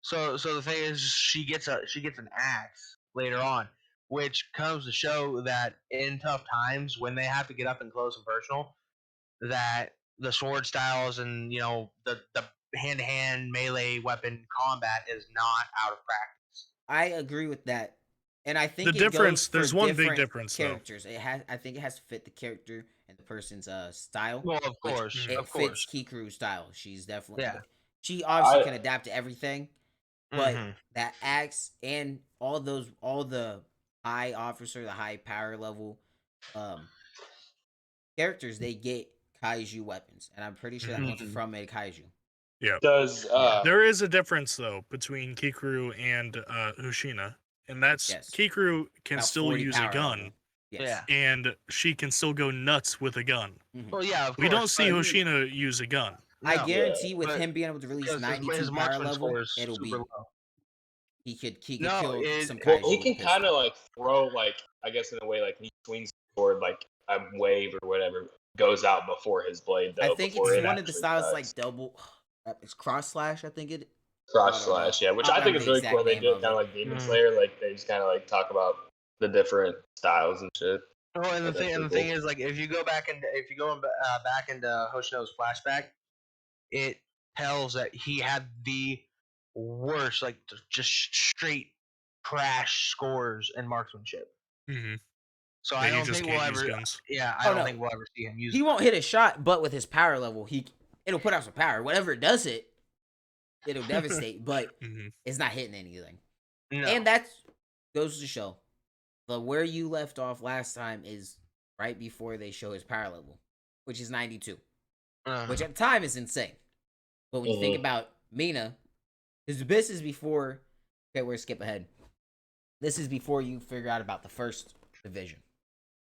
So the thing is, she gets an axe later on, which comes to show that in tough times when they have to get up and close and personal, that the sword styles and the hand to hand melee weapon combat is not out of practice.
I agree with that, and I think
The
it
difference-
goes for
there's one big
different
difference, though.
characters. I think it has to fit the character and the person's style.
Well, of
which
course,
it
of
fits
course.
Kikru's style. She's definitely
Yeah.
She obviously
I-
can adapt to everything, but
Mhm.
that axe and all the high officer, the high power level characters, they get kaiju weapons, and I'm pretty sure that one's
Mhm.
from a kaiju.
Does
There is a difference though between Kikru and Hoshina, and that's
Yes.
Kikru can
About
still
40
use a
power
gun,
level. Yes.
Yeah.
and she can still go nuts with a gun.
Well, yeah, of
We don't
course,
see
but-
Hoshina use a gun.
I
No,
guarantee with
but-
him being able to release
because
92
his
power
marksman
level,
score is
it'll be
super low.
he could
No,
kill
it-
some
well,
kaiju.
he
with
can
a
kind
pistol.
of like throw like I guess in a way like he swings forward like a wave or whatever goes out before his blade though.
I think
before
it's
it
one of the
actually
styles
cuts.
like double. It's cross slash. I think it.
Cross
I don't
slash,
know.
yeah, which
I
I
don't
think
remember
is
the
really
exact
cool. They
name
do it
of
kind of
it.
like Demon
Mhm.
Slayer, like they just kind of like talk about the different styles and shit.
Well, and the
That's
thing,
pretty
and the thing
cool.
is, like, if you go back back into Hoshino's flashback, it tells that he had the worst, like, just straight crash scores and marksmanship.
Mm-hmm.
So
Yeah,
I
you
don't
just
think we'll
can't use
ever.
guns.
Yeah, I
Oh,
don't
no.
think we'll ever see him use.
He
it.
won't hit a shot, but with his power level, it'll put out some power. Whatever it does, it'll devastate, but
Mm-hmm.
it's not hitting anything.
No.
And that goes to show the where you left off last time is right before they show his power level, which is 92, which at the time is insane. But when you think
Mhm.
about Mina, because this is before. Okay, we're skip ahead. This is before you figure out about the first division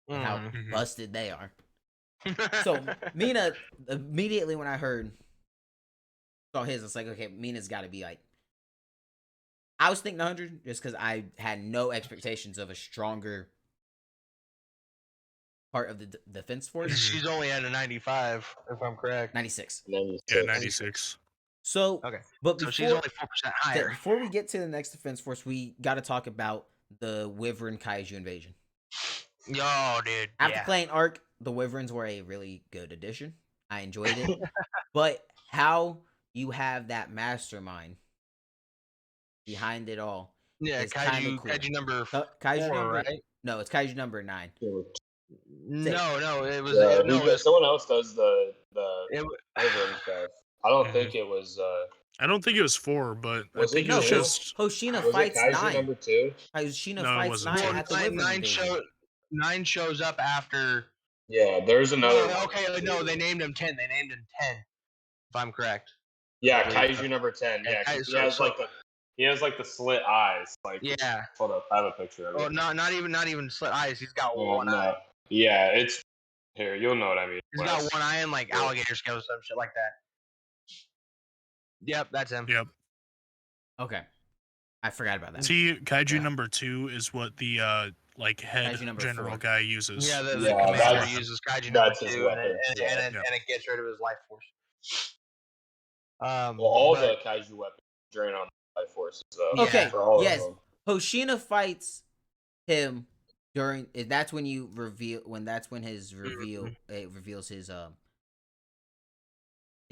and how
Mhm.
busted they are. So Mina, immediately when I saw his, it's like, okay, Mina's got to be like. I was thinking 100 just because I had no expectations of a stronger part of the defense force.
She's only at a 95, if I'm correct.
96.
96.
Yeah, 96.
So,
Okay.
but
So
before,
she's only 4% higher.
before we get to the next defense force, we got to talk about the Wyvern Kaiju invasion.
Yo, dude.
After
Yeah.
playing Arc, the Wyverns were a really good addition. I enjoyed it. But how you have that mastermind behind it all
Yeah,
is kind of cool.
Kaiju number
Kaiju
4,
number
right?
No, it's Kaiju number 9.
No, it was
Yeah,
no, it was
someone else does the
it,
Wyvern stuff. I don't
Mhm.
think it was.
I don't think it was 4, but I
Was it
think it was
No,
two?
just
Hoshina
Was it
fights
Kaiju
9.
number 2?
Hoshina
No, it
fights
wasn't
9
two.
at the Wyvern invasion.
9 shows up after.
Yeah, there's another
No,
one.
okay, no, they named him 10. They named him 10, if I'm correct.
Yeah,
I believe
Kaiju number 10. Yeah, 'cause
so- so-
he has like the slit eyes. Like,
Yeah.
hold up, I have a picture of
Oh,
it.
not even slit eyes. He's got
Oh,
one eye.
no. Yeah, it's here. You'll know what I mean.
He's got one eye and like
Yeah.
alligator scales or some shit like that. Yep, that's him.
Yep.
Okay. I forgot about that.
See, Kaiju
Yeah.
number 2 is what the like head
Kaiju number
general
4.
guy uses.
Yeah, the
Yeah,
commander
that's-
uses Kaiju number
that's his
2 and
weapon, yeah.
it gets rid of his life force.
Well, all
but-
the Kaiju weapons drain on life forces. So
Yeah.
Okay,
for all
yes.
of them.
Hoshina fights him during that's when you reveal when his reveal it reveals his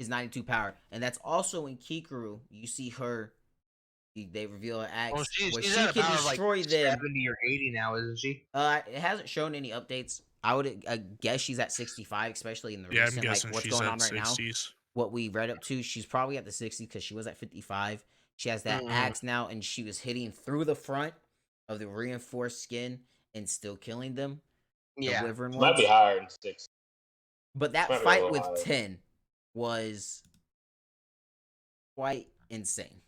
92 power, and that's also in Kikuru. You see her, they reveal her axe
Well,
where
she's
she
at a
can
power of like
destroy them.
70 or 80 now, isn't she?
It hasn't shown any updates. I would guess she's at 65, especially in the
Yeah, I'm
recent
guessing
what's
she's
going
at
on right now.
60s.
What we read up to, she's probably at the 60 because she was at 55. She has that axe now, and she was hitting through the front of the reinforced skin and still killing them. The
Yeah.
Wyvern
Might be
ones.
higher than 6.
But that
might be a
fight
little
with
higher.
10 was quite insane.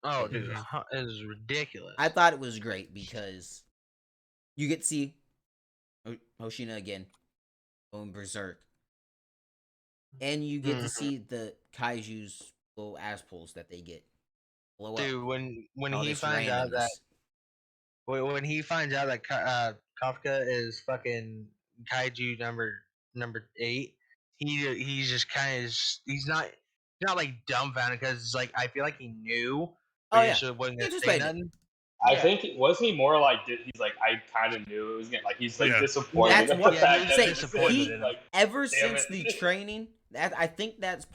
Oh, dude,
Mhm.
it was ridiculous.
I thought it was great because you get to see Hoshina again going berserk. And you get to see the Kaiju's little ass pulls that they get. Blow
Dude,
up.
when
All
he
this
finds out that
randomness.
when he finds out that Kafka is fucking Kaiju number 8, he's just kind of he's not like dumbfounded because it's like I feel like he knew, but
Oh,
he
yeah.
just wasn't
He
gonna say
anticipated it.
nothing.
I
Yeah.
think wasn't he more like he's like I kind of knew it was gonna like he's like
Yeah.
disappointed.
That's
at
what-
the
Yeah,
fact
he's
that
say,
it's
disappointed
him,
in him.
like,
Ever
damn
since
it.
the training, that I think that's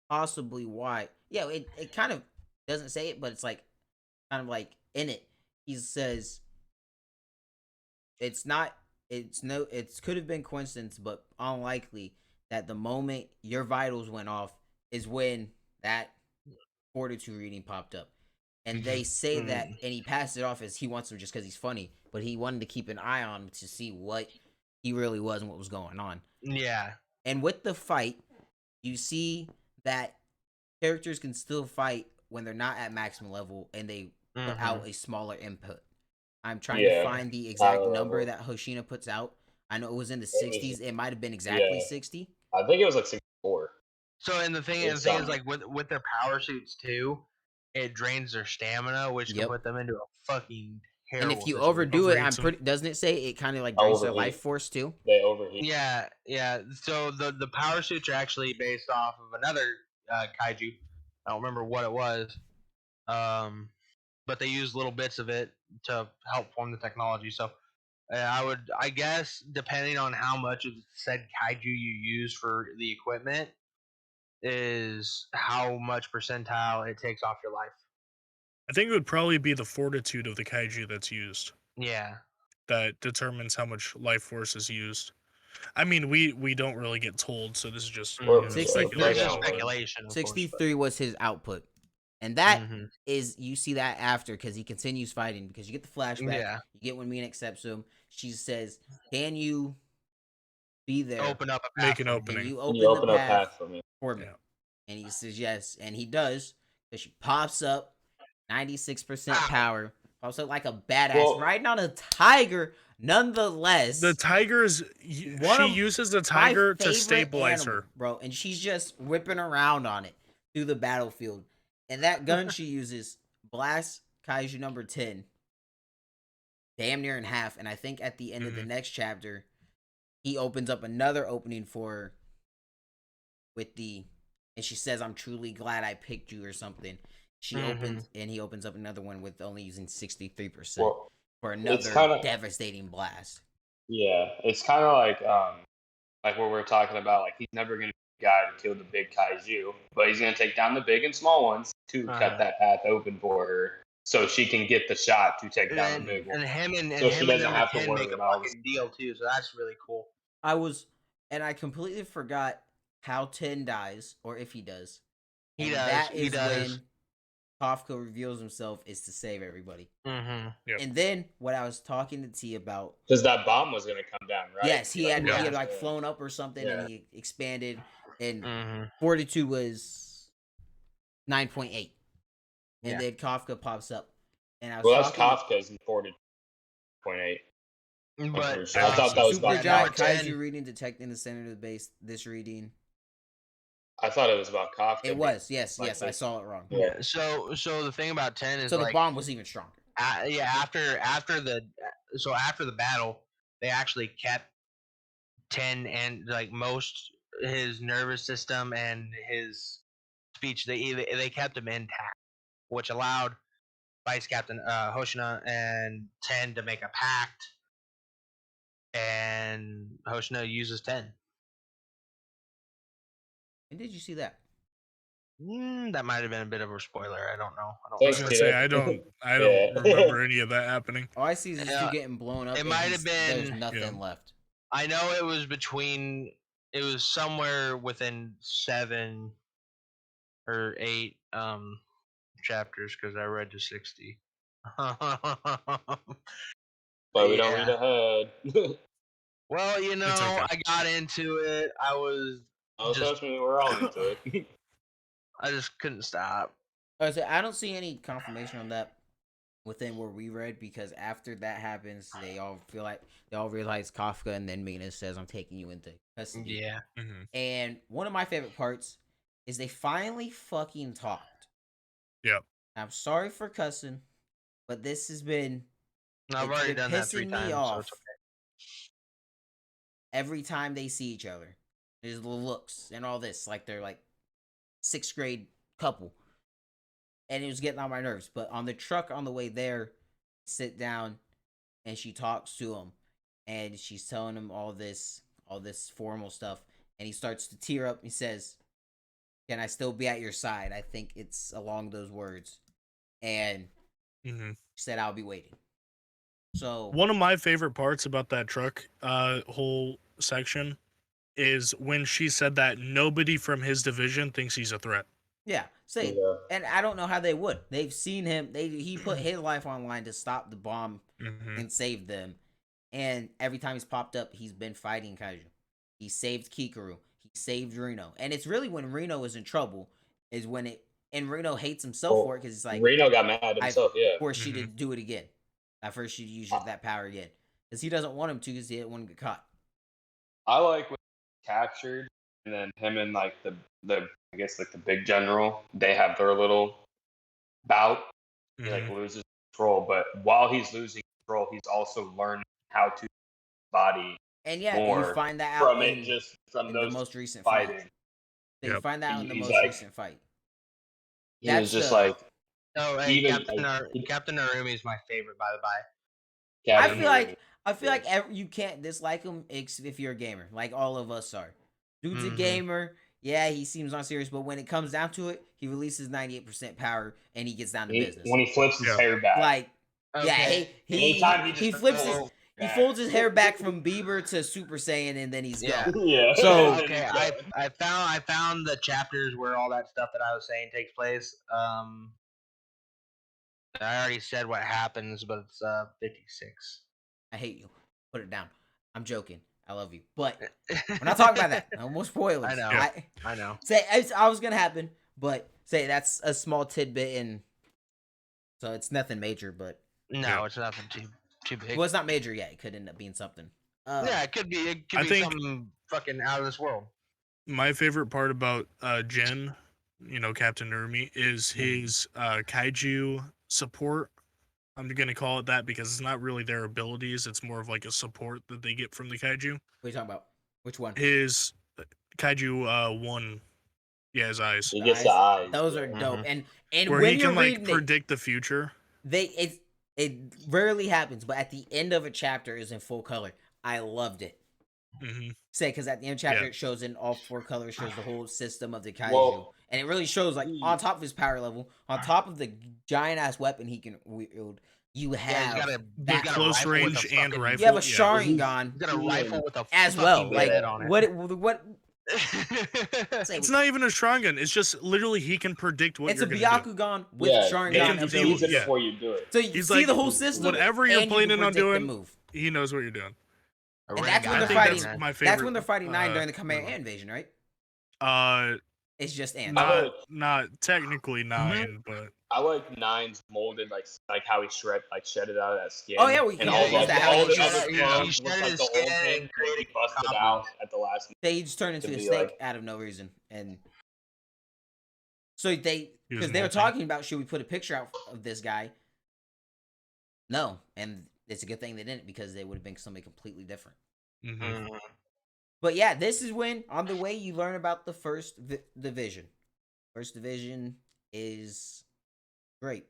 possibly why. Yeah, it kind of doesn't say it, but it's like kind of like in it. He says it could have been coincidence, but unlikely that the moment your vitals went off is when that fortitude reading popped up. And they say that, and he passed it off as he wants him just because he's funny, but he wanted to keep an eye on him to see what he really was and what was going on.
Yeah.
And with the fight, you see that characters can still fight when they're not at maximum level and they put out a smaller input. I'm trying to find the exact number that Hoshina puts out. I know it was in the 60s. It might have been exactly 60.
I think it was like 64.
So and the thing is like with their power suits too, it drains their stamina, which can put them into a fucking terrible.
And if you
situation.
overdo it,
Overheats
doesn't it say it kind of like drains their
Overheat.
life force too?
They overheat.
Yeah. So the power suits are actually based off of another kaiju. I don't remember what it was, but they use little bits of it to help form the technology. So I guess depending on how much of said kaiju you use for the equipment is how much percentile it takes off your life.
I think it would probably be the fortitude of the kaiju that's used
Yeah.
that determines how much life force is used. I mean, we don't really get told, so this is just
Or-
It's
Speculation.
just
Right now,
speculation. Of course,
63 was his output. And that
Mhm.
is, you see that after because he continues fighting because you get the flashback.
Yeah.
You get when Mina accepts him. She says, "Can you be there?
Open up a
Make
path
an
for me.
opening.
Can you
Can you
open
open
the
up
path
path for me?
for me?"
Yeah.
And he says yes, and he does. So she pops up, 96%
Ow.
power. Pops up like a badass,
Well-
riding on a tiger. Nonetheless,
The tigers.
One
She
of
uses the
my
tiger to
favorite
stabilize
animal,
her.
bro, and she's just whipping around on it through the battlefield. And that gun she uses blasts Kaiju number 10 damn near in half. And I think at the end of the next chapter, he opens up another opening for her and she says, "I'm truly glad I picked you," or something. She opens, and he opens up another one with only using 63%.
Well,
for
It's
another
kind of
devastating blast.
yeah. It's kind of like what we're talking about. Like he's never gonna be the guy to kill the big kaiju, but he's gonna take down the big and small ones to cut that path open for her, so she can get the shot to take down the big one.
And him and
So she
him and
doesn't
number
have to
10
worry
make a
about
fucking deal too, so that's really cool.
I completely forgot how 10 dies, or if he does.
He
And
does.
that
He
is
does.
when Kafka reveals himself is to save everybody.
Mm-hmm.
Yep.
And then what I was talking to T about,
because that bomb was gonna come down, right?
yes, he had
Yeah.
like flown up or something, and he expanded, and
Mm-hmm.
fortitude was 9.8, and
Yeah.
then Kafka pops up, and I was
Well, that's
talking.
Kafka's 40.8.
But
I thought that was
Super
about
Giant
number 10,
Kaiju reading detected in the center of the base. This reading,
I thought it was about Kafka.
it was yes,
like
yes, I saw it wrong.
Yeah. So the thing about 10 is
So the
like
bomb was even stronger.
after the battle, they actually kept 10 and like most his nervous system and his speech. They kept him intact, which allowed Vice Captain Hoshina and 10 to make a pact, and Hoshina uses 10.
And did you see that?
That might have been a bit of a spoiler. I don't know.
I was
Thanks,
gonna
kid.
say I don't
Yeah.
remember any of that happening.
All I see is this
Yeah.
dude getting blown up.
It
and
might have
there's
been-
nothing
Yeah.
left.
I know it was between. It was somewhere within 7 or 8 chapters because I read to 60.
But we don't
Yeah.
read ahead.
Well,
It's okay.
I got into it. I was
Oh,
just
trust me, we're all into it.
I just couldn't stop.
So I don't see any confirmation on that within where we read, because after that happens, they all realize Kafka, and then Mina says, "I'm taking you into custody."
Yeah.
Mm-hmm.
And one of my favorite parts is they finally fucking talked.
Yep.
I'm sorry for cussing, but this has been
I've
it's
already
been
done that 3
pissing me
times, so
off
it's okay.
every time they see each other. There's the looks and all this, like they're like 6th grade couple, and it was getting on my nerves. But on the truck on the way there, sit down, and she talks to him, and she's telling him all this formal stuff, and he starts to tear up. He says, "Can I still be at your side?" I think it's along those words, and
Mm-hmm.
she said, "I'll be waiting." So
One of my favorite parts about that truck whole section is when she said that nobody from his division thinks he's a threat.
yeah, say,
Yeah.
and I don't know how they would. They've seen him. He put his life on line to stop the bomb
Mm-hmm.
and save them. And every time he's popped up, he's been fighting Kaiju. He saved Kikaru. He saved Reno. And it's really when Reno is in trouble is when it. And Reno hates himself
Well,
for it because it's like,
Reno got mad at
I
himself. Yeah.
forced you to do it again. I forced you to use that power again because he doesn't want him to because he didn't want to get caught.
I like when he captured, and then him and like the I guess like the big general, they have their little bout. He like loses control, but while he's losing control, he's also learning how to body
And yeah,
more
you find that out
from it
in,
just from
in
those
the most recent
fighting.
fight. So you
Yep.
find that out in the
He's
most
like-
recent fight.
He was
That's
just
the-
like
Oh, hey,
Even-
Captain Narumi is my favorite, by the by.
I
Captain
feel like
Yeah.
you can't dislike him if you're a gamer, like all of us are. Dude's a
Mhm.
gamer. Yeah, he seems unserious, but when it comes down to it, he releases 98% power and he gets down to business.
when he flips his
Yeah.
hair back.
Like, yeah,
Okay.
Anytime
he
just
flips
flips
his he
back.
folds his hair back from Bieber to Super Saiyan, and then he's
Yeah.
gone.
Yeah.
So-
Okay, I found the chapters where all that stuff that I was saying takes place. I already said what happens, but it's 56.
I hate you. Put it down. I'm joking. I love you, but we're not talking about that. No more spoilers.
I know.
Yeah.
I know.
Say I was gonna happen, but say that's a small tidbit, and so it's nothing major. But
No,
Yeah.
it's nothing too big.
well, it's not major yet. It could end up being something.
Yeah, it could be. It could
I
be
think-
something fucking out of this world.
My favorite part about Jen, Captain Narumi, is
Mm-hmm.
his kaiju support. I'm gonna call it that because it's not really their abilities; it's more of like a support that they get from the kaiju.
What are you talking about? Which one?
His kaiju one, yeah, his eyes,
He gets the eyes.
Those are
yeah.
dope. And
where
when
he
you're
can like
reading it,
predict the future.
it's It rarely happens, but at the end of a chapter is in full color. I loved it.
Mm-hmm.
Say, because at the end of the chapter
Yeah.
it shows in all 4 colors, shows the whole system of the kaiju,
Well,
and it really shows like on top of his power level, on top of the giant ass weapon he can wield, you
Yeah,
have
he's got a
that
close
rifle with
range
a
and
fucking-
rifle.
you have a
yeah.
Sharingan
He's got a rifle with a
as
fucking
well.
bullet
Like
on it.
what? Say,
It's not even a Sharingan. It's just literally he can predict what
it's a
you're gonna do.
Byakugan with
yeah,
Sharingan
can
he
feel-
sees
abilities.
it
yeah.
before you do it.
So you
He's
see
like,
the whole system.
whatever you're
and you can
planning on
predict the
doing,
move.
he knows what you're doing.
And that's when
I
they're
think
fighting.
that's my favorite.
That's when they're fighting 9 during the Kamehameha
movie.
invasion, right?
It's
just ants.
not technically 9, but
I like Nine's molded like how he shredded out of that skin.
Oh, yeah, we
and
can
all
use that, how
all
he
the other
just-
he
clones
shredded
look like
his
the old
skin
thing,
and
but he
created
busted
copies.
out at the last.
They just turned into
To
a
be
snake
like-
out of no reason, and so they
He was
because they were
molting.
talking about should we put a picture out of this guy? No, and it's a good thing they didn't because they would have been something completely different.
mhm.
But yeah, this is when on the way you learn about the first division. First division is great.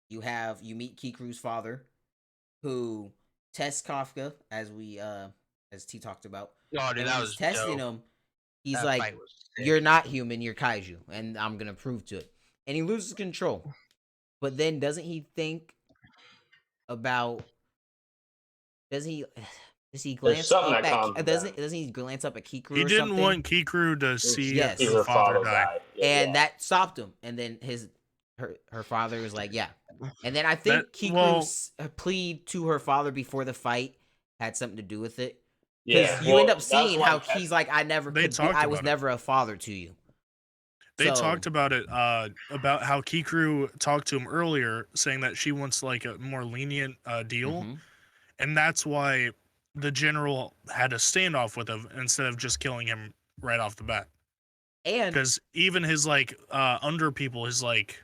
You meet Kikru's father, who tests Kafka as T talked about.
Oh,
And
dude,
when
that
he's
was
testing
dope.
him. He's
That
like,
fight was sick.
"You're not human. You're kaiju, and I'm gonna prove to it." And he loses control. But then, doesn't he think about? Does he? Does he glance
something
up
that calms
at?
him
Doesn't
down.
he glance up at Kikru?
He
or
didn't
something?
want Kikru to see
Yes.
her
Her
father die.
Yeah,
And that stopped him. And then her father was like, "Yeah." And then I think
That-
Kiku's plea to her father before the fight had something to do with it. Because
yeah.
you end up
that's
seeing
why
how
he
he's like, "I never
They
could.
talked
I was
about it.
never a father to you."
They
So-
talked about it, about how Kikru talked to him earlier, saying that she wants like a more lenient deal,
Mhm.
and that's why the general had a standoff with him instead of just killing him right off the bat.
And
Because even his like under people, his like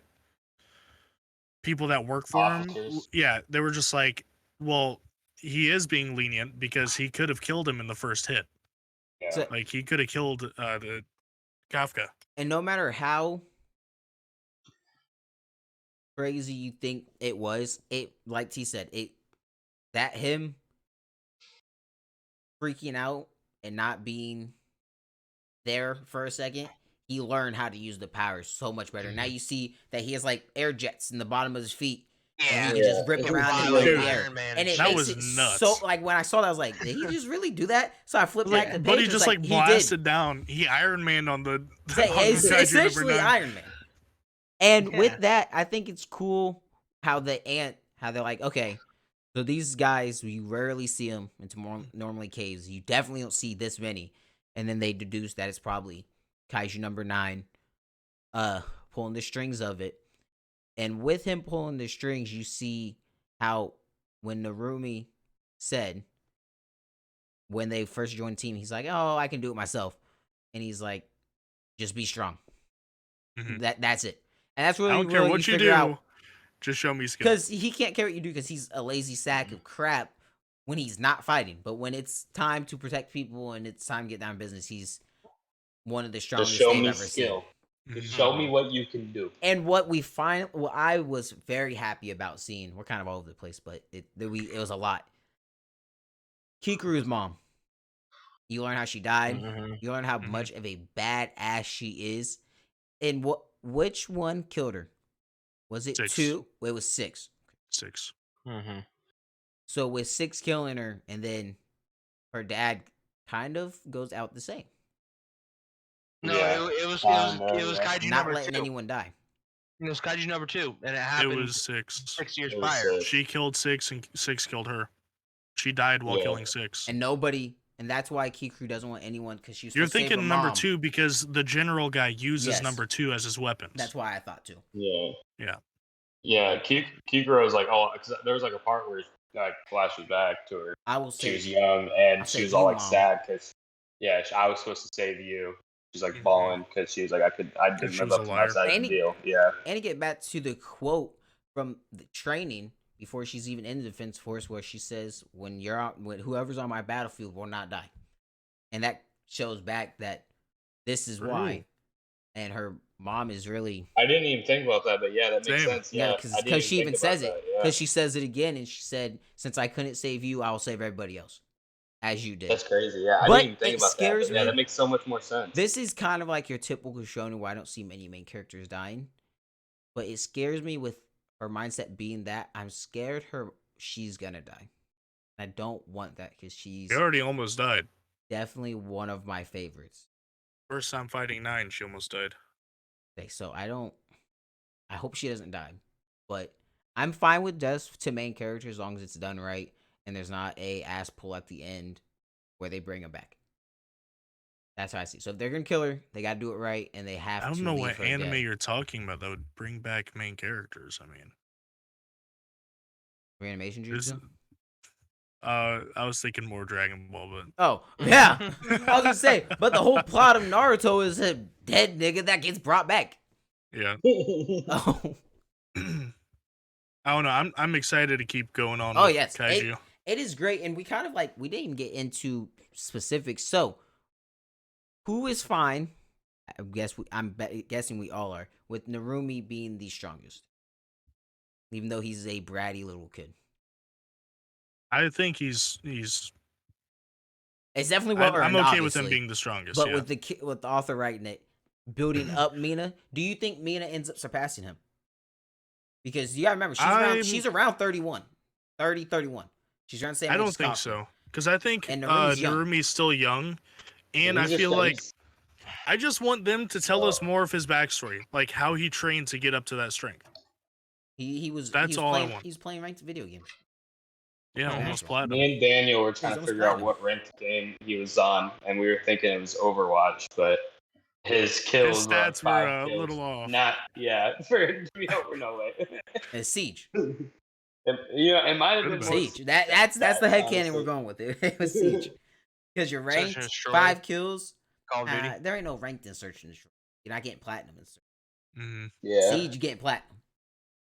people that work for him,
Officers.
yeah, they were just like, well, he is being lenient because he could have killed him in the first hit.
Yeah.
So-
Like he could have killed the Kafka.
And no matter how crazy you think it was, it like T said, that him freaking out and not being there for a second, he learned how to use the powers so much better. Now you see that he has like air jets in the bottom of his feet.
Yeah,
And he can just rip
It's
around
fly
in
like
the
Dude,
air.
Iron Man
And it
shit.
That
makes
was
it
nuts.
so like when I saw that I was like, did he just really do that? So I flipped back the page.
But he
it's
just like
he
blasted down. He Iron Man on the.
Say,
on the
it's
Kaiju number
essentially
9.
Iron Man. And
Yeah.
with that, I think it's cool how they're like, okay, so these guys, you rarely see them into more normally caves. You definitely don't see this many. And then they deduce that it's probably Kaiju number 9 pulling the strings of it. And with him pulling the strings, you see how when Narumi said when they first joined the team, he's like, "Oh, I can do it myself." And he's like, "Just be strong."
Mhm.
That's it. And that's really
I don't care
really
what you
figure
do.
out
Just show me skill.
because he can't care what you do because he's a lazy sack of crap when he's not fighting. But when it's time to protect people and it's time to get down to business, he's one of the
Just
strongest
show
they've
me
ever
skill.
seen.
Just
Mhm.
show me what you can do.
And what I was very happy about seeing. We're kind of all over the place, but it was a lot. Kikuru's mom. You learn how she died.
Mhm.
You learn how
Mhm.
much of a badass she is. And which one killed her? Was it
6.
2? It was 6.
6.
Mhm.
So with 6 killing her, and then her dad kind of goes out the same,
No,
Yeah.
it was
Yeah.
Kaiju
not
number
letting
2.
anyone die.
It was Kaiju number 2, and it
It
happened
was 6.
6 years
It was
prior.
6.
She killed 6, and 6 killed her. She died while
Yeah.
killing 6.
And nobody, and that's why Kikru doesn't want anyone because she's
You're
supposed to save her
thinking number
mom.
2 because the general guy uses
Yes.
number 2 as his weapons.
That's why I thought too.
Yeah.
Yeah.
Yeah. Kikuro was like, oh, because there was like a part where like flashes back to her.
I will
She
say
was young
I'll
and
say
she was all
you,
like
Mom.
sad because, yeah, I was supposed to save you. She's like
Mhm.
bawling because she was like, I didn't
she
live
was
up
a
to my
liar.
side of
And
the
he-
deal. Yeah.
and to get back to the quote from the training before she's even in the defense force, where she says, "When you're out, when whoever's on my battlefield will not die," and that shows back that this is why. And her mom is really
I didn't even think about that, but yeah, that makes
Same.
sense.
yeah,
Yeah, I didn't
because
even
she even
think about
says it
that. Yeah,
because she says it again and she said, "Since I couldn't save you, I will save everybody else, as you did."
that's crazy. Yeah, I didn't
But
even think
it
about that.
scares
But yeah,
me.
that makes so much more sense.
This is kind of like your typical shonen where I don't see many main characters dying, but it scares me with her mindset being that I'm scared she's gonna die. I don't want that because
He
she's
already almost died.
definitely one of my favorites.
First time fighting 9, she almost died.
Okay, so I hope she doesn't die, but I'm fine with deaths to main characters as long as it's done right and there's not a ass pull at the end where they bring her back. That's how I see. So if they're gonna kill her, they gotta do it right, and they have
I don't
to
know
leave
what
her
anime
dead.
you're talking about that would bring back main characters. I mean,
Reanimation
this.
jutsu.
I was thinking more Dragon Ball, but
Oh yeah, I was gonna say, but the whole plot of Naruto is a dead nigga that gets brought back.
yeah.
Oh,
I don't know. I'm excited to keep going on
oh
with
yes,
Kaiju.
it is great, and we kind of like we didn't even get into specifics. So who is fine? I'm guessing we all are with Narumi being the strongest, even though he's a bratty little kid.
I think he's.
It's definitely well
I'm
earned,
okay with him
obviously.
being the strongest.
But
Yeah.
with the author writing it, building up Mina, do you think Mina ends up surpassing him? Because you gotta remember, she's around 31. 30, 31. She's around the same
I
age
don't
as
think
Kaku.
so because I think
And Narumi's young.
Narumi's still young, and I
He's just-
feel like
he's-
I just want them to tell us more of his backstory, like how he trained to get up to that strength.
He was
That's all I
playing
want.
he was playing ranked video games.
Yeah, almost
Basketball.
platinum.
me and Daniel were
He's
trying to
almost
figure out
platinum.
what ranked game he was on, and we were thinking it was Overwatch, but his kills
His
were like
stats were
5
a
kills.
little off.
Not for it to be over, no way.
It's Siege.
It might have
Could've
been
been.
more.
Siege. That's the headcanon
honestly.
we're going with. It was Siege. Because you're
Search and
ranked,
Destroy.
5 kills.
Call of Duty.
There ain't no ranked in Search and Destroy. You're not getting platinum in Search.
Mhm.
Yeah,
Siege, you getting platinum.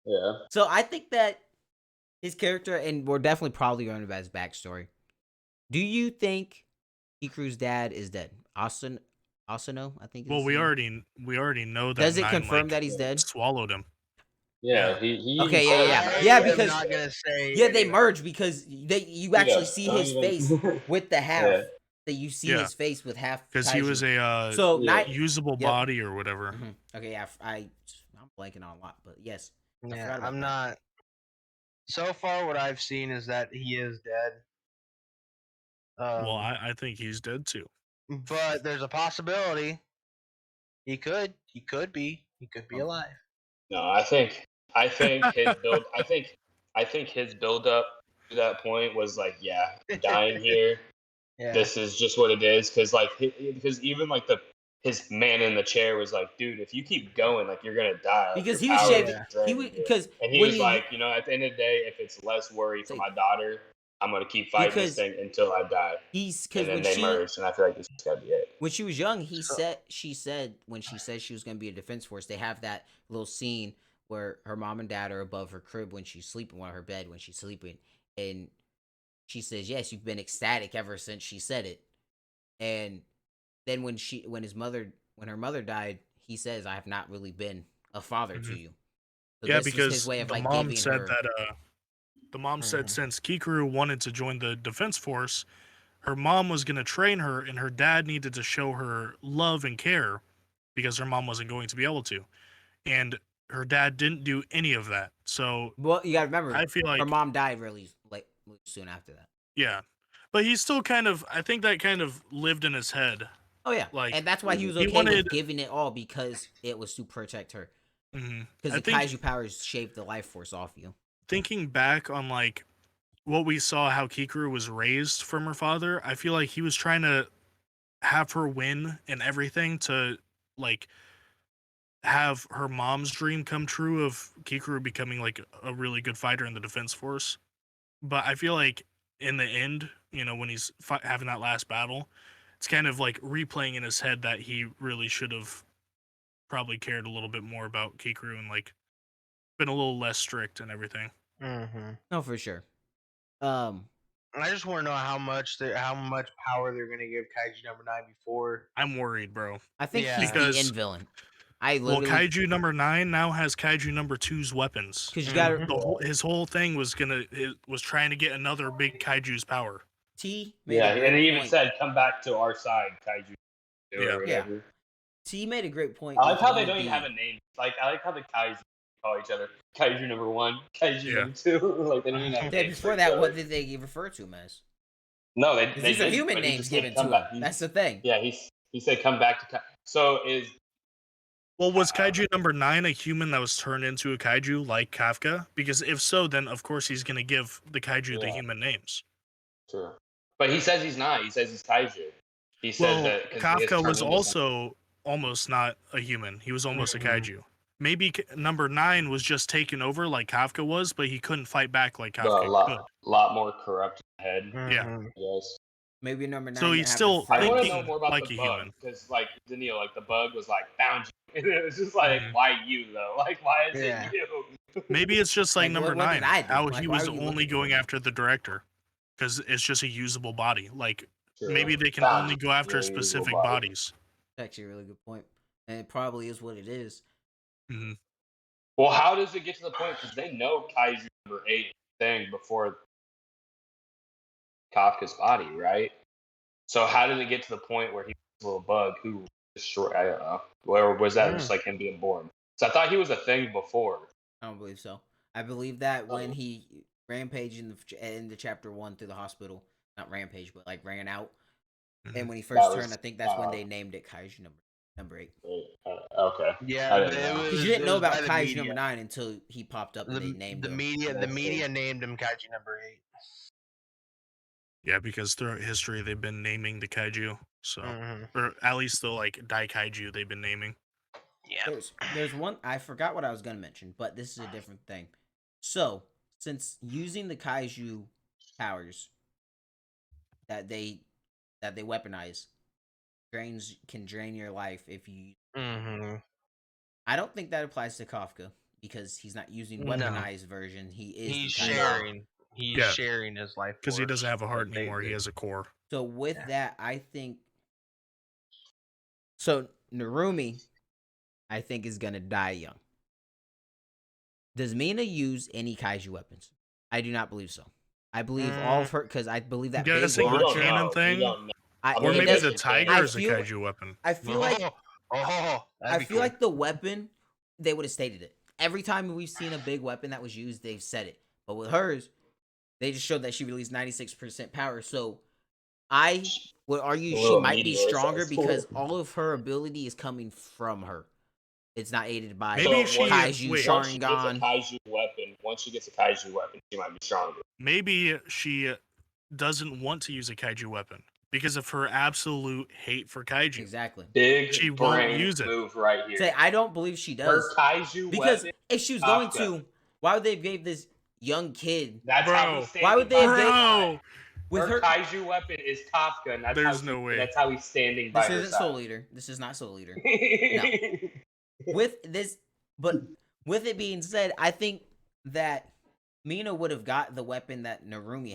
yeah.
So I think that his character, and we're definitely probably learning about his backstory. Do you think Hikuru's dad is dead? Asano, I think. Is
Well,
his
we
name.
already know that.
Does it
9,
confirm
like,
that he's dead?
swallowed him.
Yeah, he even
Okay,
said
yeah.
it.
Yeah,
I'm
because-
not gonna say.
Yeah, they
anything.
merge because you actually see his face with the half.
Yeah.
That you see
Yeah.
his face with half.
Because he was a
so
yeah.
usable
Yep.
body or whatever.
Okay, yeah, I'm blanking on a lot, but yes. I
Yeah,
forgot about
I'm
that.
not. So far, what I've seen is that he is dead.
Well, I think he's dead too.
But there's a possibility he could be alive.
No, I think his build. I think his build up to that point was like, yeah, dying here.
Yeah.
This is just what it is. Because even like his man in the chair was like, dude, if you keep going, like you're gonna die. Like,
Because
your
he was
power
shaving.
is draining
He was
you."
because
And he
when
was
you
like, at the end of the day, if it's less worry for
Say-
my daughter, I'm gonna keep fighting
Because
this thing until I die.
he's
And
because
then
when
they merged, and I feel like this is gotta be it.
she was young,
So-
she said when she said she was going to be a defense force, they have that little scene where her mom and dad are above her crib when she's sleeping, on her bed when she's sleeping, and she says, "Yes, you've been ecstatic ever since she said it." And then when her mother died, he says, "I have not really been a father to
Mhm.
you." So
Yeah,
this was
because
his way of
the
like
mom
giving
said
her.
that the mom said
Mhm.
since Kikuru wanted to join the defense force, her mom was going to train her, and her dad needed to show her love and care because her mom wasn't going to be able to, and her dad didn't do any of that. So
Well, you got to remember,
I feel like
her mom died really like soon after that.
yeah, but he's still kind of. I think that kind of lived in his head.
Oh yeah,
Like,
and that's why he was
he
okay
wanted-
with giving it all because it was to protect her.
Mhm.
Because
I
the
think
kaiju powers shaved the life force off you.
thinking back on like what we saw, how Kikuru was raised from her father, I feel like he was trying to have her win and everything to like have her mom's dream come true of Kikuru becoming like a really good fighter in the defense force. But I feel like in the end, when he's having that last battle, it's kind of like replaying in his head that he really should have probably cared a little bit more about Kikuru and like been a little less strict and everything.
Mm-hmm.
No, for sure.
I just want to know how much power they're gonna give Kaiju number 9 before.
I'm worried, bro.
I think
Yeah.
he's
Because-
the end villain. I
Well,
literally
Kaiju number 9 now has Kaiju number 2's weapons.
because you got
His whole thing was trying to get another big Kaiju's power.
T made
Yeah,
a great
and he even
point.
said, "Come back to our side, Kaiju,"
Yeah.
or whatever.
T made a great point.
I like
with
how
one
they
of
don't even
the-
have a name. Like I like how the Kaiju call each other Kaiju number 1, Kaiju
Yeah.
number 2. Like they don't even have
Yeah,
names
before
for
that,
each
what
other.
did they refer to him as?
No, they
'Cause
they
these are
didn't,
human
but he
names
just said,
given
"Come
to
back."
him. That's the thing.
Yeah, he said, "Come back to." So is
Well, was Kaiju number 9 a human that was turned into a Kaiju like Kafka? Because if so, then of course he's going to give the Kaiju the
Yeah.
human names.
true, but he says he's not. He says he's Kaiju. He says
Well,
that because he gets
Kafka
turned
was
into something.
also almost not a human. He was almost
Mhm.
a Kaiju. Maybe number 9 was just taken over like Kafka was, but he couldn't fight back like
But a
Kafka could.
lot more corrupt head.
Yeah.
Yes.
Maybe number 9.
So
didn't
he's
have
still
the
I want to
thinking
know more about
like
the
a
bug
human.
because, like, Daniil, like the bug was like found you, and it was just like,
Mhm.
why you though? Like, why is
Yeah.
it you?
Maybe it's just like
Like,
number
what
9.
did I do?
How
Like,
he
why
was
are you
only
looking for
going
me?
after the director. Because it's just a usable body. Like,
True.
maybe they can
Found
only
you.
go after
Yeah, usable
specific
body.
bodies.
That's actually a really good point. And it probably is what it is.
hmm
Well, how does it get to the point? Because they know Kaiju number 8 thing before Kafka's body, right? So how did it get to the point where he was a little bug who destroyed? I don't know. Or was that just like him being born? So I thought he was a thing before.
I don't believe so. I believe that when
Oh.
he rampaged in the chapter 1 through the hospital, not rampage, but like ran out.
Mhm.
And when he first
was,
turned, I think that's when they named it Kaiju number 8.
Okay.
Yeah,
I
but
didn't
it
know.
was,
Because you didn't
it
know
was by
about
the
Kaiju
media.
number 9 until he popped up and they named
the
him.
media the
That's
media named him Kaiju number 8.
Yeah, because throughout history they've been naming the kaiju, so
Mhm.
or at least the like Daikaiju they've been naming.
Yeah.
There's one I forgot what I was gonna mention, but this is a different thing. So since using the Kaiju powers that they weaponize can drain your life if you.
Mm-hmm.
I don't think that applies to Kafka because he's not using
No.
weaponized version. He is
He's
the Kaiju.
sharing. He's
Yeah.
sharing his life
Because he
force
doesn't have a heart
like they
anymore. He
did.
has a core.
So with
Yeah.
that, I think so. Narumi, I think, is gonna die young. Does Mina use any Kaiju weapons? I do not believe so. I believe all of her because I believe that
I'm
big
guessing the
launcher.
cannon thing,
We don't know.
I,
or
it
maybe
does-
the tiger
I
is a
feel-
kaiju weapon.
I feel like
that'd
I
be
feel
cool.
like the weapon they would have stated it. Every time we've seen a big weapon that was used, they've said it. But with hers, they just showed that she released 96% power. So I would argue
A
she
little
might be
meteor
stronger
size.
because all of her ability is coming from her. It's not aided by
Maybe she-
Kaiju,
wait.
Once she gets a
Sharingan.
kaiju weapon, she might be stronger.
Maybe she doesn't want to use a kaiju weapon because of her absolute hate for kaiju.
Exactly.
Big
She won't
brain
use it.
move right here.
Say I don't believe she
Her
does
kaiju
because
weapon.
if she was going
Kafka.
to, why would they have gave this young kid
That's how
Bro.
he's standing.
Why would they have
by her
Bro,
side.
with
her
her?
kaiju weapon is Kafka, and that's
There's
how
no way.
That's how he's standing by
This
her
isn't
side.
Soul Eater. This is not Soul Eater. With this, but with it being said, I think that Mina would have got the weapon that Narumi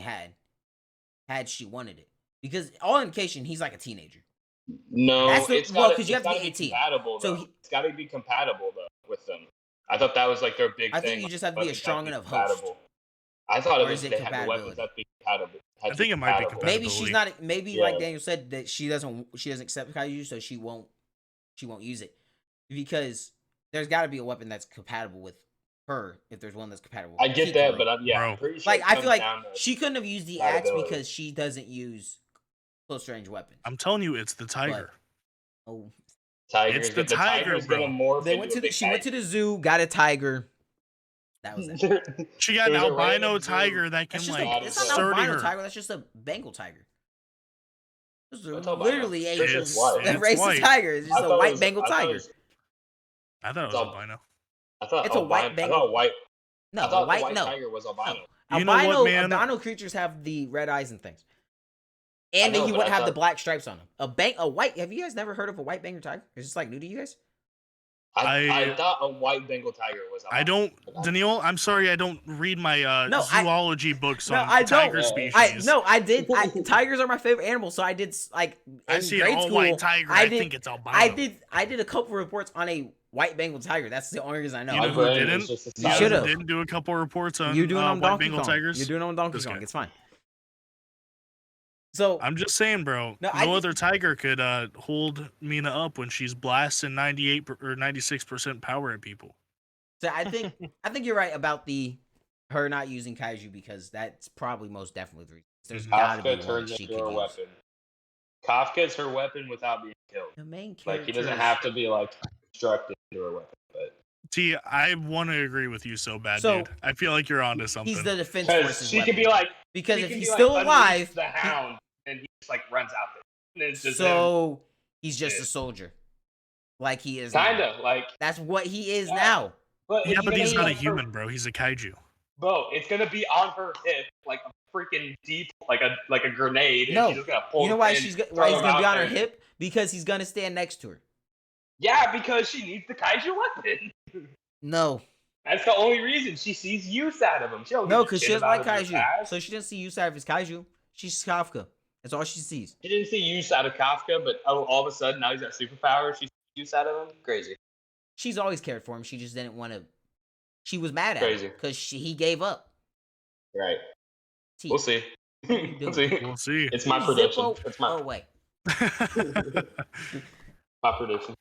had she wanted it. Because all indication, he's like a teenager.
No,
That's the-
it's
well,
gotta,
'cause you
it's
have to
gotta
be
be
18.
compatible.
So
Though. It's got to be compatible though with them. I thought that was like their big
I
thing.
think you just have to be a
weapons
strong
to
enough
compatible.
host.
I thought
Or
it was
is it
they had the weapons
compatibility?
that be compatible.
I think it might be compatible.
Maybe she's not. Maybe
Yeah.
like Daniel said that she doesn't accept Kaiju, so she won't use it because there's got to be a weapon that's compatible with her. If there's one that's compatible,
I
with
get that,
Hikaru.
but I'm
Bro.
pretty sure.
Like
it
I feel
comes
like
down to
she couldn't have used the axe
compatibility.
because she doesn't use close range weapons.
I'm telling you, it's the tiger.
Oh,
Tigers.
It's the
the
tiger,
tiger's gonna
bro.
morph
they
into
went
a
to the.
big
She went to the zoo, got a tiger. That was it.
She got an
It was a
albino
random
tiger
dude.
that can
That's just
like
it's not an
sturdy
albino
her.
tiger. That's just a Bengal tiger. This is
What's albino?
literally a
It's
just
white.
It's
racist
white.
tiger. It's just
I
a
thought it
white
was-
Bengal
I thought it
tiger.
was-
I thought it was
It's
albino.
I thought
It's a white
albino-
Bengal-
I thought a white.
No,
I thought
a white
the white
no.
tiger was albino.
You know what, man?
Albino creatures have the red eyes and things. And
I know,
then he
but
wouldn't
I
have the
thought-
black stripes on him. A white. Have you guys never heard of a white Bengal tiger? Is this like new to you guys?
I thought a white Bengal tiger was albino.
I don't, Daniil. I'm sorry, I don't read my zoology books
No,
on
I
tiger
don't.
species.
I did. Tigers are my favorite animal, so I did like in
I see
grade
an
school.
all-white tiger. I think it's albino.
I did a couple reports on a White Bengal Tiger. That's the only reason I know.
You know
My
who
brain
didn't?
is just a
You know
You
who
should've.
didn't do a couple reports on
You're doing on
White
Donkey
Bengal
Kong.
Tigers?
You're doing on Donkey
This
Kong.
guy.
It's fine. So
I'm just saying, bro.
No,
No other tiger could hold Mina up when she's blasting 98 or 96% power at people.
So I think you're right about her not using Kaiju because that's probably most definitely the reason. There's gotta be
Kafka
one
turns
that she
into
could
her
use.
weapon. Kafka's her weapon without being killed.
The main character.
Like he doesn't have to be like constructed into her weapon, but
T, I want to agree with you so bad,
So,
dude. I feel like you're onto something.
He's the defense
because
forces
she
weapon.
could be like,
because
she
if
could
he's
be,
still
like,
alive,
unleash the hound, and he just like runs out there. And it's just him.
so he's just
Yeah.
a soldier, like he is.
Kinda
now.
like,
That's what he is
Yeah.
now.
but
Yeah,
it's
but
gonna
he's
be,
not a
like, her-
human, bro. He's a kaiju.
Bro, it's gonna be on her hip like a freaking deep, like a grenade, and
No.
she's just gonna pull.
You know why
and
he's
throw
gonna
him
be
out
on her
there.
hip? Because he's gonna stand next to her.
Yeah, because she needs the kaiju weapon.
No,
That's the only reason she sees use out of him. She don't
no,
give a
because she
shit
doesn't like
about his
Kaiju,
past.
so she doesn't see use out of his Kaiju. She's Kafka. That's all she sees.
She didn't see use out of Kafka, but all of a sudden now he's got superpowers. She sees use out of him. Crazy.
She's always cared for him. She just didn't want to. She was mad at
Crazy.
him because he gave up.
Right.
T.
We'll see.
you
We'll
doing?
see.
We'll see.
It's my prediction.
Zippo
It's my
away.
my prediction.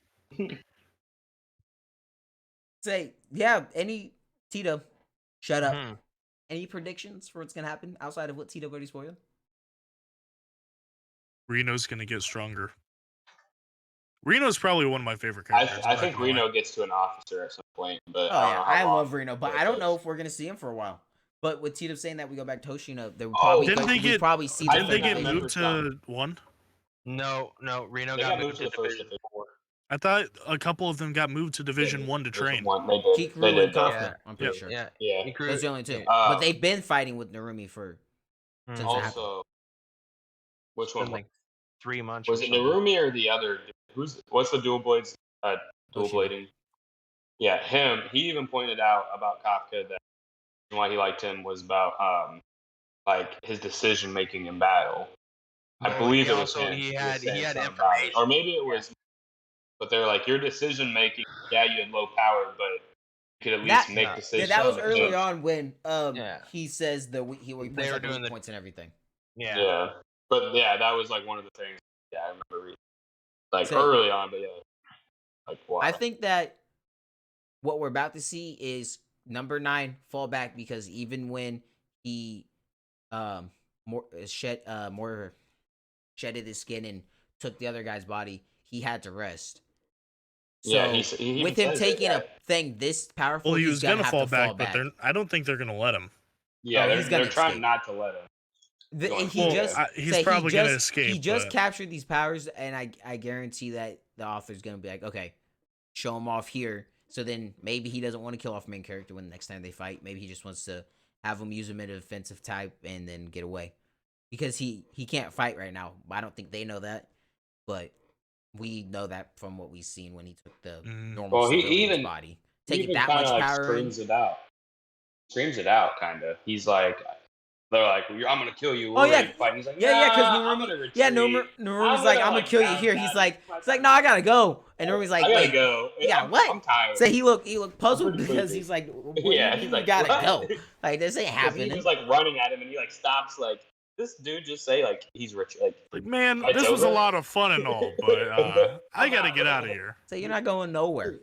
Say, yeah, any Tito, shut up.
Mhm.
Any predictions for what's gonna happen outside of what Tito already spoiled?
Reno's gonna get stronger. Reno's probably one of my favorite
I,
characters.
I
I'm not
think
gonna lie.
Reno gets to an officer at some point, but
Oh
I don't
yeah,
know how
I
long
love Reno, but
it
I don't know
takes.
if we're gonna see him for a while. But with Tito saying that we go back to Toshino, they would
Oh,
probably
Didn't they
we
get?
probably see
I
the
Didn't they
think I
get
remember
moved to one?
No, Reno
They
got moved to
the first
Division 4.
I thought a couple of them got moved to Division
Yeah,
One to
Division
train.
One. They did.
Kikuru
They
and
did.
Kafka.
Yeah.
I'm pretty
Yep.
sure.
Yeah,
Yeah.
Ikuru-
Those are the only two.
yeah.
But they've been fighting with Narumi for since it happened.
Also, which
It's been
one
like 3 months.
was
or
it?
something.
Narumi or the other? What's the dual blades? Dual
Toshino.
blading. Yeah, him. He even pointed out about Kafka that why he liked him was about like his decision making in battle. I
But
believe
he
it was
also-
him.
he
was
had-
saying
he had
something about it.
information.
Or maybe it was. But they're like, your decision making. Yeah, you had low power, but you could at least
That-
make
yeah,
decisions.
Yeah, that was
So-
early
so-
on when
Yeah.
he says the he points
They were
out the
doing
weak
the-
points and everything.
Yeah.
Yeah, but yeah, that was like one of the things. Yeah, I remember reading. Like
Same.
early on, but yeah, like wow.
I think that what we're about to see is number 9 fall back because even when he more shedded his skin and took the other guy's body, he had to rest. So
Yeah, he
with him
says it,
taking
yeah.
a thing this powerful,
Well, he
he's
was
gonna
gonna
have
fall
to
back,
fall
but
back.
I don't think they're gonna let him.
Yeah,
Oh,
they're,
he's gonna
they're trying
escape.
not to let him.
And he
Well,
just
he's
say
probably
he
gonna
just,
escape,
He just
but-
captured these powers, and I guarantee that the author's gonna be like, okay, show him off here. So then maybe he doesn't want to kill off main character when the next time they fight. Maybe he just wants to have him use him in a defensive type and then get away because he can't fight right now. I don't think they know that, but we know that from what we've seen when he took the normal
Well, he
civilian's
even-
body,
He
taking
even
that
kinda,
much
like,
power.
screams it out. Screams it out, kind of. He's like, they're like, "I'm gonna kill you."
Oh,
We're
yeah.
ready to fight. And he's like,
Yeah, because
"Nah, I'm gonna
Narumi,
retreat.
Narumi's like, I'm gonna kill you here. He's like, no, I gotta go. And Narumi's like,
I gotta
wait,
go.
yeah,
I'm,
what?
I'm tired.
So he looked puzzled
pretty
because
sleepy.
he's like, what
Yeah,
do you
he's
mean
like,
you gotta
what?
go? Like this ain't
'Cause
happening.
he was like running at him, and he like stops. Like this dude just say like he's rich. Like
Man,
It's
this was a
over.
lot of fun and all, but I gotta get out of here.
So you're not going nowhere.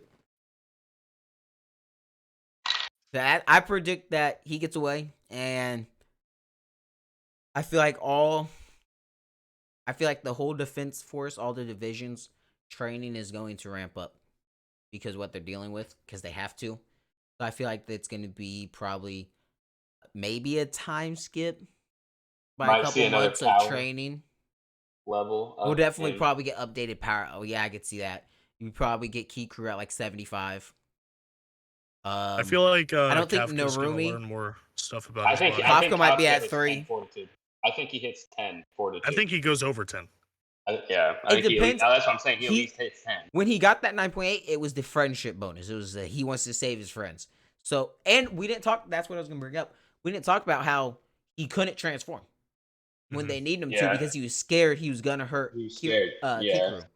That I predict that he gets away, and I feel like the whole defense force, all the divisions, training is going to ramp up because what they're dealing with, because they have to. So I feel like it's going to be probably maybe a time skip by
Might
a
see
couple
another
months of
power
training.
level.
We'll definitely
and-
probably get updated power. Oh yeah, I could see that. You probably get Kikuru at like 75.
I feel like
I don't think
Kafka's gonna
Narumi-
learn more stuff about
I
his
think
body.
Kafka
I think
might be
Kafka
at
hits
3.
10 fortitude. I think he hits 10 fortitude.
I think he goes over 10.
Yeah, I
It
think
depends-
that's what I'm saying. He at
he-
least hits 10.
When he got that 9.8, it was the friendship bonus. It was he wants to save his friends. So, and we didn't talk. That's what I was gonna bring up. We didn't talk about how he couldn't transform when
Mhm.
they needed him to
Yeah.
because he was scared he was gonna hurt
He was scared. Yeah.
Kikuru.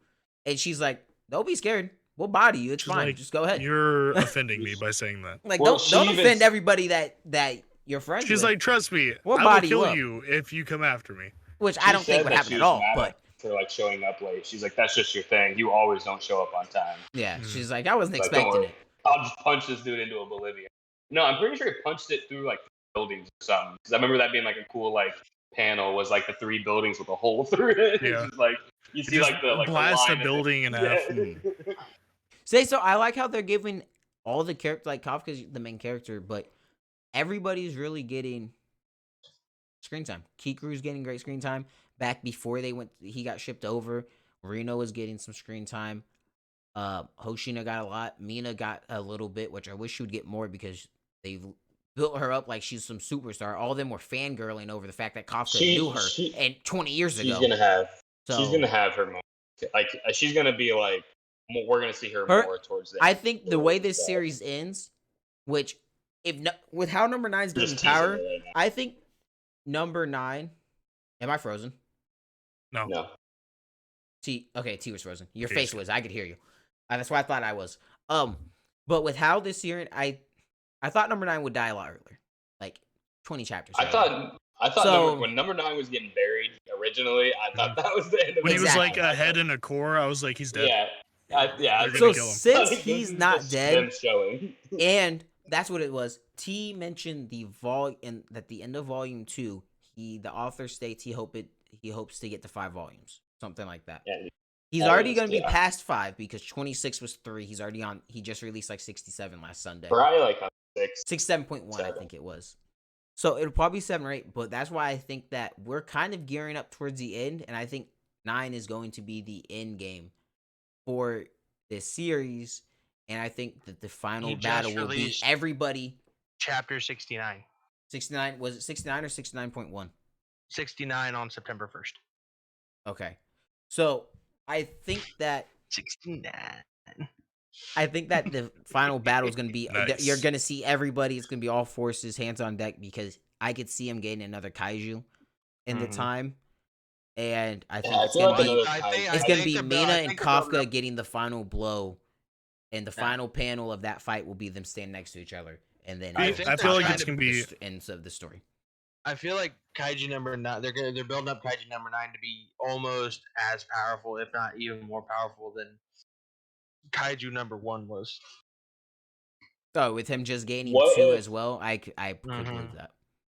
And she's like, "Don't be scared. We'll body you. It's
She's
fine.
like,
Just go ahead.
You're offending me by saying that.
Like,
Well,
don't
she even
offend everybody that you're friends
She's
with.
like, trust me,
We'll
I will
body you
kill
up.
you if you come after me.
Which
She
I don't think
said
would
that
happen
she
at
was
all.
mad
But
at for like showing up late. She's like, that's just your thing. You always don't show up on time.
yeah,
Mhm.
she's like, I wasn't
Like, don't
expecting
worry.
it.
I'll just punch this dude into oblivion. No, I'm pretty sure he punched it through like buildings or something. Because I remember that being like a cool like panel was like the 3 buildings with a hole through it.
Yeah.
It's just like you
It
see
just
like the
blast
line
a building in half.
Yeah.
So I like how they're giving all the characters, like Kafka's the main character, but everybody's really getting screen time. Kikuru's getting great screen time. Back before he got shipped over. Reno was getting some screen time. Hoshina got a lot. Mina got a little bit, which I wish she would get more because they've built her up like she's some superstar. All of them were fangirling over the fact that Kafka knew her and 20 years
She's
ago.
gonna have
So
she's gonna have her moment. Like she's gonna be like we're gonna see her more towards the
I
end.
think the way this series ends, which with how number 9's
Just
getting
teasing
power,
her right now.
I think number 9. Am I frozen?
No.
T was frozen. Your
He's
face
good.
was. I could hear you. That's why I thought I was. But with how this year, I thought number 9 would die a lot earlier, like 20 chapters.
I thought
So-
when number 9 was getting buried originally, I thought that was the end of
When
it.
he was like
Exactly.
a head and a core, I was like, he's dead.
Yeah.
They're gonna
So
kill him.
since
Like,
he's
this is
not
just
dead,
them showing.
and that's what it was. T mentioned the and at the end of volume 2, the author states he hopes to get to 5 volumes, something like that.
Yeah,
He's already
always,
going to be
yeah.
past 5 because 26 was 3. He's already on. He just released like 67 last Sunday.
probably like on 6.
67.1, I
7.
think it was. So it'll probably be 7 or 8, but that's why I think that we're kind of gearing up towards the end, and I think 9 is going to be the end game for this series, and I think that the final
He just
battle will be
released-
everybody.
Chapter 69.
69, was it 69 or 69.1?
69 on September 1st.
Okay. So I think that
69.
the final battle is going to be
Nice.
you're going to see everybody. It's going to be all forces, hands on deck, because I could see him getting another kaiju in the
Mhm.
time, and I think
Yeah, I
it's
feel
going
like
to be
another
it's
I
going to
think
be
the-
Mina
I
and
think the build-up-
Kafka getting the final blow, and the final panel of that fight will be them standing next to each other, and then
I
it'll
think
be
I feel like
the
it's
gonna be-
ends of the story.
I feel like Kaiju number 9. They're building up Kaiju number 9 to be almost as powerful, if not even more powerful than Kaiju number 1 was.
So with him just gaining
What
2
if-
as well, I could
Mhm.
believe that.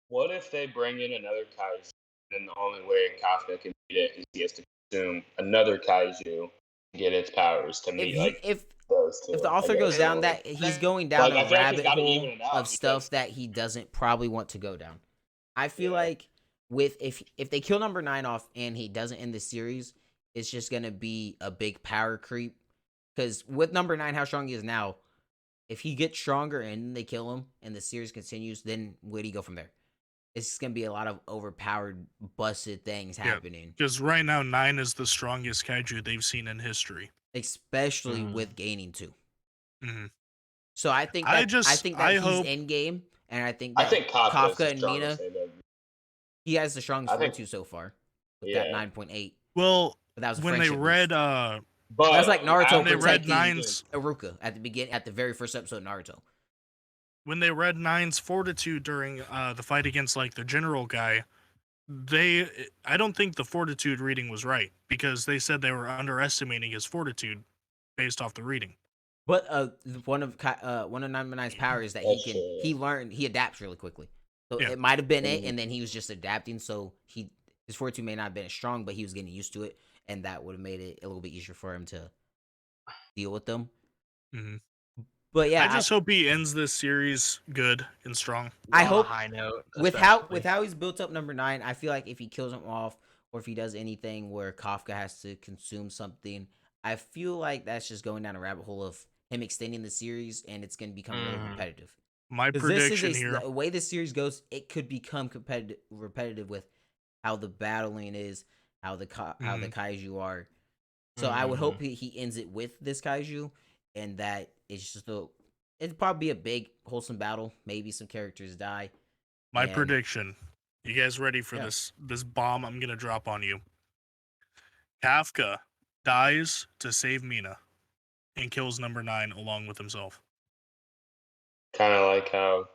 What if they bring in another kaiju, then the only way Kafka can beat it is he has to consume another kaiju to get its powers to meet
If
those two.
the
I
author
guess.
goes down that he's going down
Like, I
a
feel like he's
rabbit
gotta
hole
even it out
of stuff
because-
that he doesn't probably want to go down. I feel
Yeah.
like if they kill number 9 off and he doesn't end the series, it's just gonna be a big power creep. Because with number 9, how strong he is now, if he gets stronger and they kill him and the series continues, then where do you go from there? It's just gonna be a lot of overpowered, busted things
Yeah.
happening,
Because right now, 9 is the strongest kaiju they've seen in history.
especially
Mhm.
with gaining 2.
Mhm.
So I think
I
that
I
he's
hope-
in game, and I think
I
that
think Kafka's the
Kafka and Mina,
strongest they've ever-
he has the strongest
I think-
fortitude so far with that
Yeah.
9.8.
Well,
But that was a
when they
friendship
read
boost.
But
That's like Naruto
when they read
protecting
9's
Iruka at the beginning, at the very first episode of Naruto.
when they read 9's fortitude during the fight against like the general guy, I don't think the fortitude reading was right because they said they were underestimating his fortitude based off the reading.
But one of number 9's powers is that
That's
he adapts really quickly. So
Yeah.
it might have been it,
Mhm.
and then he was just adapting. So his fortitude may not have been as strong, but he was getting used to it, and that would have made it a little bit easier for him to deal with them.
Mhm.
But yeah,
I just hope he ends this series good and strong.
I
On a
hope
high note.
with
especially.
how he's built up number 9, I feel like if he kills him off or if he does anything where Kafka has to consume something, I feel like that's just going down a rabbit hole of him extending the series, and it's going to become really
Mhm.
repetitive.
My
'Cause
prediction here.
the way this series goes, it could become repetitive with how the battling is, how the kaiju are. So I would hope he ends it with this kaiju, and that it's just it'd probably be a big wholesome battle. Maybe some characters die.
My
and-
prediction. You guys ready for
Yeah.
this bomb I'm gonna drop on you? Kafka dies to save Mina. and kills number 9 along with himself.
Kind of like how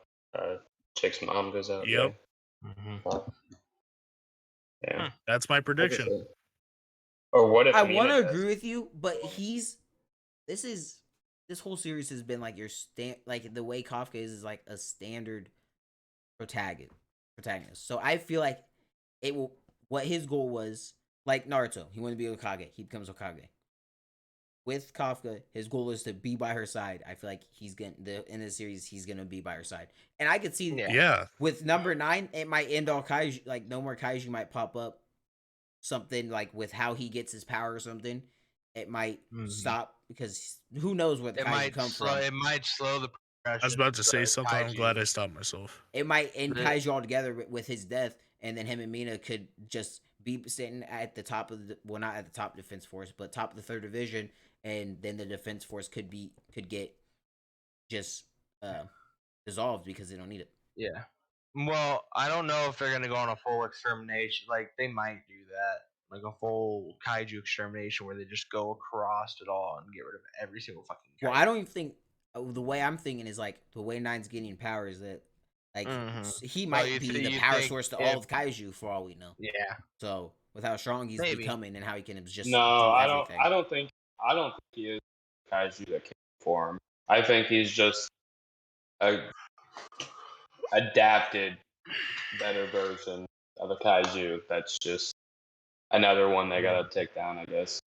Chick's mom goes out.
Yep.
Yeah.
Mhm.
Yeah.
That's my
I can
prediction.
see it. Or what if
I
Mina
want to
does?
agree with you, but this whole series has been like like the way Kafka is like a standard protagonist. So I feel like it will. What his goal was, like Naruto, he wanted to be Hokage. He becomes Hokage. With Kafka, his goal is to be by her side. I feel like in the series he's gonna be by her side, and I could see
Yeah.
with number 9, it might end all Kaiju. Like no more Kaiju might pop up. Something like with how he gets his power or something, it might stop because who knows where the Kaiju come from.
It might slow the progression.
I was about to say
of
something. I'm
Kaiju.
glad I stopped myself.
It might end
The-
Kaiju altogether with his death, and then him and Mina could just be sitting at the top of not at the top of Defense Force, but top of the 3rd Division, and then the Defense Force could get just dissolved because they don't need it.
Yeah. Well, I don't know if they're gonna go on a full extermination. Like they might do that, like a full kaiju extermination where they just go across it all and get rid of every single fucking kaiju.
Well, I don't even think the way I'm thinking is like the way Nine's getting power is that like he might be the power source to all of Kaiju for all we know.
Yeah.
So with how strong he's
Maybe.
becoming and how he can just
No,
do
I
everything.
don't think he is Kaiju that can form. I think he's just a adapted, better version of a Kaiju. That's just another one they gotta take down, I guess.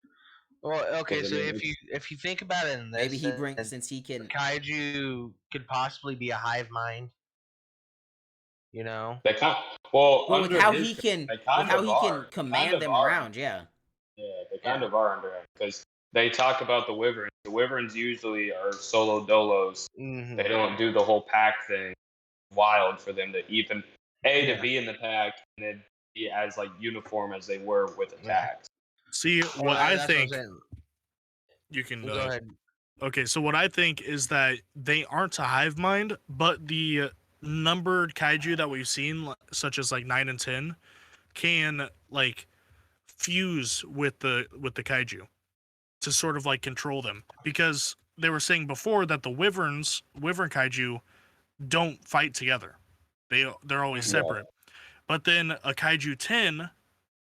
Well, okay, so
Because
if you think about it in this,
Maybe he brings since he can.
kaiju could possibly be a hive mind. You know,
they kind well
Well, with
under
how
his
he can,
they
with
kind
how
of
he
are.
can command them around, yeah.
Yeah, they kind of are under him because they talk about the wyverns. The wyverns usually are solo dolos. They don't do the whole pack thing. Wild for them to even to be in the pack and then be as like uniform as they were with attacks.
See, what I think you can
go ahead.
Okay, so what I think is that they aren't a hive mind, but the numbered kaiju that we've seen, such as like 9 and 10, can like fuse with the kaiju to sort of like control them, because they were saying before that the wyvern kaiju don't fight together. They're always separate. But then a kaiju 10,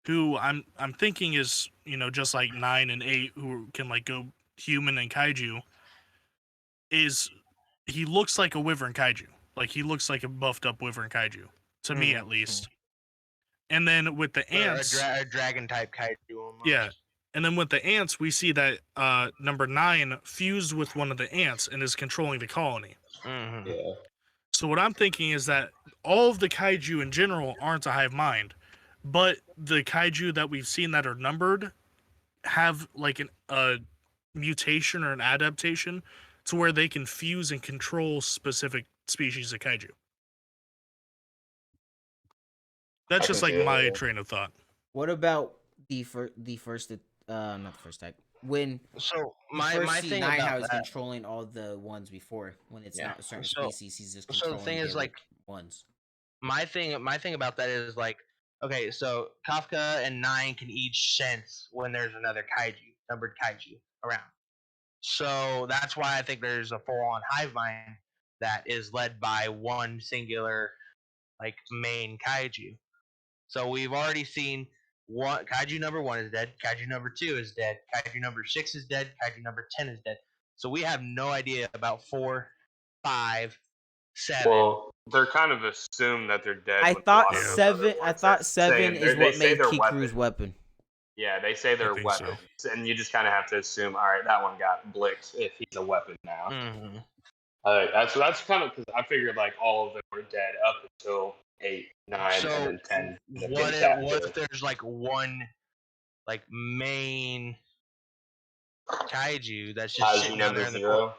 who I'm thinking is, just like 9 and 8, who can like go human and kaiju, he looks like a wyvern kaiju. Like he looks like a buffed up wyvern kaiju, to me at least. And then with the ants,
a dragon type kaiju almost.
Yeah. And then with the ants, we see that number 9 fused with one of the ants and is controlling the colony.
Yeah.
So what I'm thinking is that all of the kaiju in general aren't a hive mind, but the kaiju that we've seen that are numbered have like a mutation or an adaptation to where they can fuse and control specific species of kaiju. That's just like my train of thought.
What about the first not the first type, when
my
see
thing
9
about
how he's
that,
controlling all the ones before, when it's not a certain species, he's just
so the
controlling
thing is, like,
ones.
my thing about that is like, okay, so Kafka and 9 can each sense when there's another numbered kaiju around. So that's why I think there's a full-on hive mind that is led by one singular, like, main kaiju. So we've already seen kaiju number 1 is dead, kaiju number 2 is dead, kaiju number 6 is dead, kaiju number 10 is dead. So we have no idea about 4, 5, 7.
Well, they're kind of assumed that they're dead.
I
when a
thought
lot of them
7.
are
I thought 7
saying
is
they
what
say
made
they're
Kikuru's weapon.
Yeah, they say they're
think so.
weapons, and you just kind of have to assume, all right, that one got blicked if he's a weapon now. That's kind of because I figured like all of them were dead up until 8, 9,
So
and then 10.
what if there's like one like main kaiju that's just
Kaiju
sitting down there
number
in the core?
0,